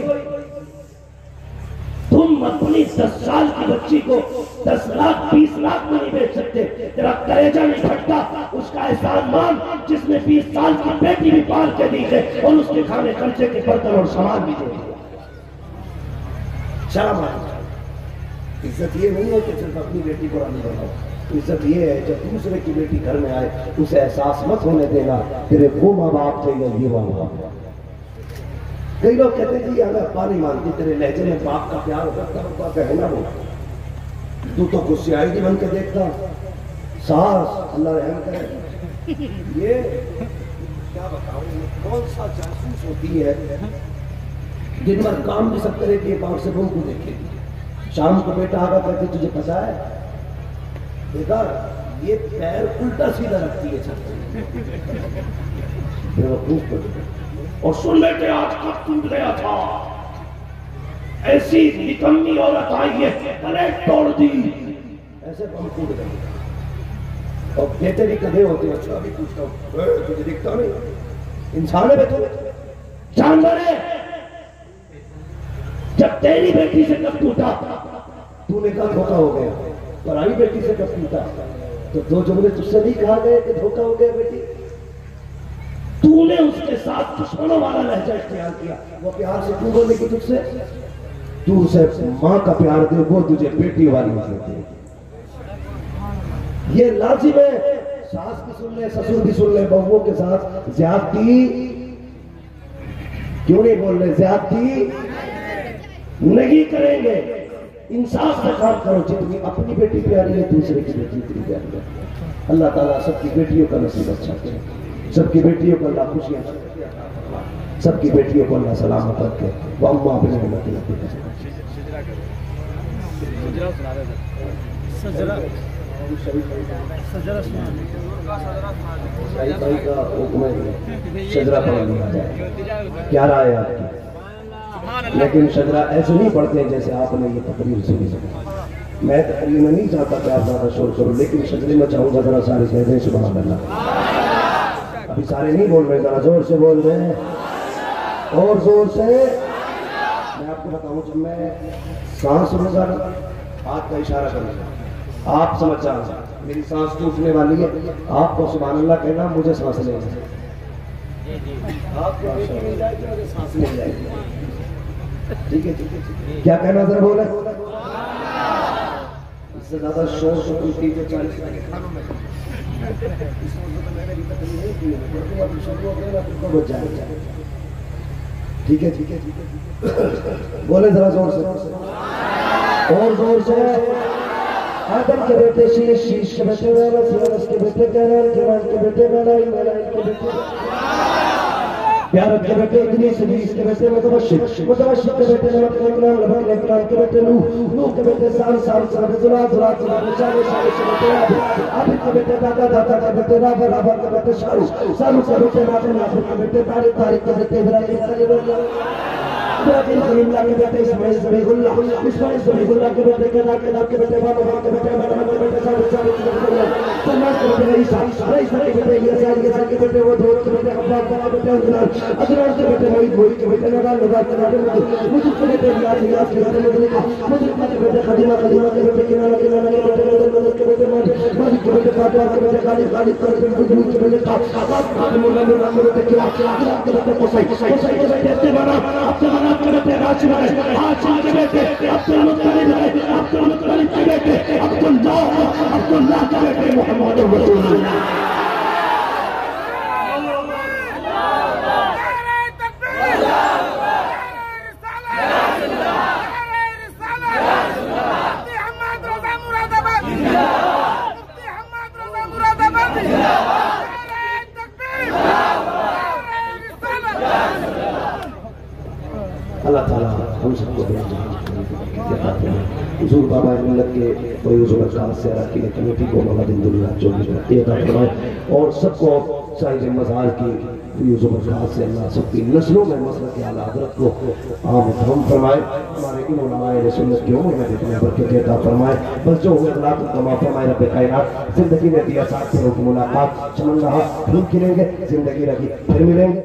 تم اپنی 10 سال کی بچی کو 10 لاکھ 20 لاکھ میں نہیں بیچ سکتے۔ تیرا کلیجہ نہیں پھٹتا اس کا احسان مان جس نے 20 سال کی بیٹی بھی پال کے دی ہے اور اس کے کھانے خرچے کے برتن اور سامان بھی دے دیا۔ شرم آئی۔ عزت یہ نہیں ہے کہ صرف اپنی بیٹی کو رانی بناؤ، عزت یہ ہے جب دوسرے کی بیٹی گھر میں آئے اسے احساس مت ہونے دینا تیرے وہ ماں باپ تھے یا یہ ماں باپ۔ کئی لوگ کہتے ہیں جی اگر ابا نہیں مانتی، تیرے لہجے میں باپ کا پیار ہوتا تب ابا کہنا وہ تو غصے آئی بن کے دیکھتا ساس اللہ رحم کرے۔ یہ کیا بتاؤں کون سا جاسوس ہوتی ہے، دن بھر کام بھی سب کرے گی، پاک سے بہو کو دیکھے گی، شام کو بیٹا آگا کہتے تجھے پتا ہے بیٹا یہ پیر الٹا سیدھا رکھتی ہے چھت پہ۔ اور سن بیٹے آج کب ٹوٹ گیا تھا، ایسی نکمی عورت آئی ہے پلیٹ توڑ دی، ایسے بم ٹوٹ گئے۔ اور بیٹے بھی کدھے ہوتے ہیں، اچھا بھی پوچھتا ہوں تجھے دکھتا نہیں انسان ہے بیٹھو جانور ہے۔ جب تیری بیٹی سے کب ٹوٹا تو نے کہا دھوکا ہو گیا، پرائی بیٹی سے کب ٹوٹا تو 2 جملے تجھ سے نہیں کہا گئے کہ دھوکا ہو گیا بیٹی؟ تو نے اس کے ساتھ دشمنوں والا لہجہ اختیار کیا، وہ پیار سے کیوں بولے کہ تجھ سے؟ تو اسے ماں کا پیار دے، وہ تجھے بیٹی والی بات دے۔ یہ لازم ہے، ساس بھی سن لے سسر بھی سن لے، بہووں کے ساتھ زیادتی کیوں نہیں بول رہے؟ زیادتی نہیں کریں گے، انصاف سے کام کرو، جتنی اپنی بیٹی پیاری ہے دوسرے کی بیٹی اتنی پیاری ہے۔ اللہ تعالیٰ سب کی بیٹیوں کا نصیب اچھا کرے، سب کی بیٹیوں کو اللہ خوشیاں، سب کی بیٹیوں کو اللہ سلامت رکھے۔ وَأَمَّا بِنِعْمَتِ رَبِّكَ بھائی کا حکم ہے شجرہ پڑھ لیا جائے، کیا رائے ہے آپ کی؟ لیکن شجرہ ایسے نہیں پڑھتے ہیں جیسے آپ نے یہ تقریر سنی۔ میں تقریر میں نہیں چاہتا کہ آپ زیادہ شور کرو، لیکن شجرے میں چاہوں گا ذرا سارے کہہ دیں سبحان اللہ۔ ابھی سارے نہیں بول رہے، ذرا زور سے بول رہے ہیں اور زور سے۔ میں آپ کو بتاؤں جب میں سانس لوں گا ہاتھ کا اشارہ کروں گا، آپ سمجھ جانا میری سانس ٹوٹنے والی ہے، آپ کو سبحان اللہ کہنا، مجھے سانس لینا ہے، آپ کو مل جائے گی مجھے سانس مل جائے گی، ٹھیک ہے؟ کیا کہنا ذرا بولے؟ اس سے زیادہ شور شکل کیجئے 40 کے کھانوں میں، اس وقت میں نے بھی تقریر نہیں کی ہے، لیکن اب شروع ہو گئے نا تو بچ جائے، ٹھیک ہے؟ ٹھیک ہے بولے ذرا زور سے اور زور سے۔ آدم کے بیٹے شیش، شیش کے بیٹے ویرس، ویرس کے بیٹے کینان، کینان کے بیٹے ملائن، ملائن کے بیٹے پیارت کے بیٹے ادریس، ادریس کے بیٹے متبشر، متبشر کے بیٹے نمک اکرام، نمک اکرام کے بیٹے نوح، نوح کے بیٹے سام، سام کے بیٹے زلات، زلات کے بیٹے چالے، چالے کے بیٹے عابد، عابد کے بیٹے دادا، دادا کے بیٹے رابع، رابع کے بیٹے شارو، شارو کے بیٹے ناظر، ناظر کے بیٹے طارق، طارق کے بیٹے ابراہیم، خلیل اللہ ابراہیم خلیل اللہ کے بیٹے اسماعیل ذبیح اللہ، اسماعیل ذبیح اللہ کے بیٹے کینان، کینان کے بیٹے بابا، بابا کے بیٹے مریم کے بیٹے ثابت، ثابت کے بیٹے سلمان کے بیٹے عیسیٰ، عیسیٰ کے بیٹے یسوع، یسوع کے بیٹے ودود کے بیٹے عباد کے بیٹے عدنان، عدنان کے بیٹے معید، معید کے بیٹے نبال، نبال کے بیٹے مدد، مدد کے بیٹے ریاض، ریاض کے بیٹے مدلقہ، مدلقہ کے بیٹے خدیمہ، خدیمہ کے بیٹے کنانہ، کنانہ کے بیٹے مدد، مدد کے بیٹے مالک، مالک کے بیٹے فاتحہ کے بیٹے خالد، خالد کے بیٹے وجود کے بیٹے قاف، قاف کے مولا مولا کے بیٹے کلاب، کلاب کے بیٹے قصی، قصی کے بیٹے عبدالمناف، عبدالمناف کے بیٹے ہاشم ہے، ہاشم کے بیٹے عبدالمطلب ہے، عبدالمطلب کے بیٹے عبداللہ، عبداللہ کے بیٹے محمد رسول اللہ۔ اللہ تعالیٰ ہم سب کو حضور بابا ملت کے فیوز و برکات سے اراکین کمیٹی کو مولا دن دنیا جو بھی عطا فرمائے اور سب کو سائر مزار کی فیوز و برکات سے اللہ سب کی نسلوں میں مسلک اعلیٰ حضرت کو آمد ہم فرمائے، ہمارے ان علماء رسولت کی عمر میں جتنے برکت عطا فرمائے، بس جو ہوئے اغلاق التما فرمائے رب کائنات، زندگی میں دیا ساتھ پھروں کی ملاقات چمن رہا، پھر کھلیں گے، زندگی رہی پھر ملیں گے۔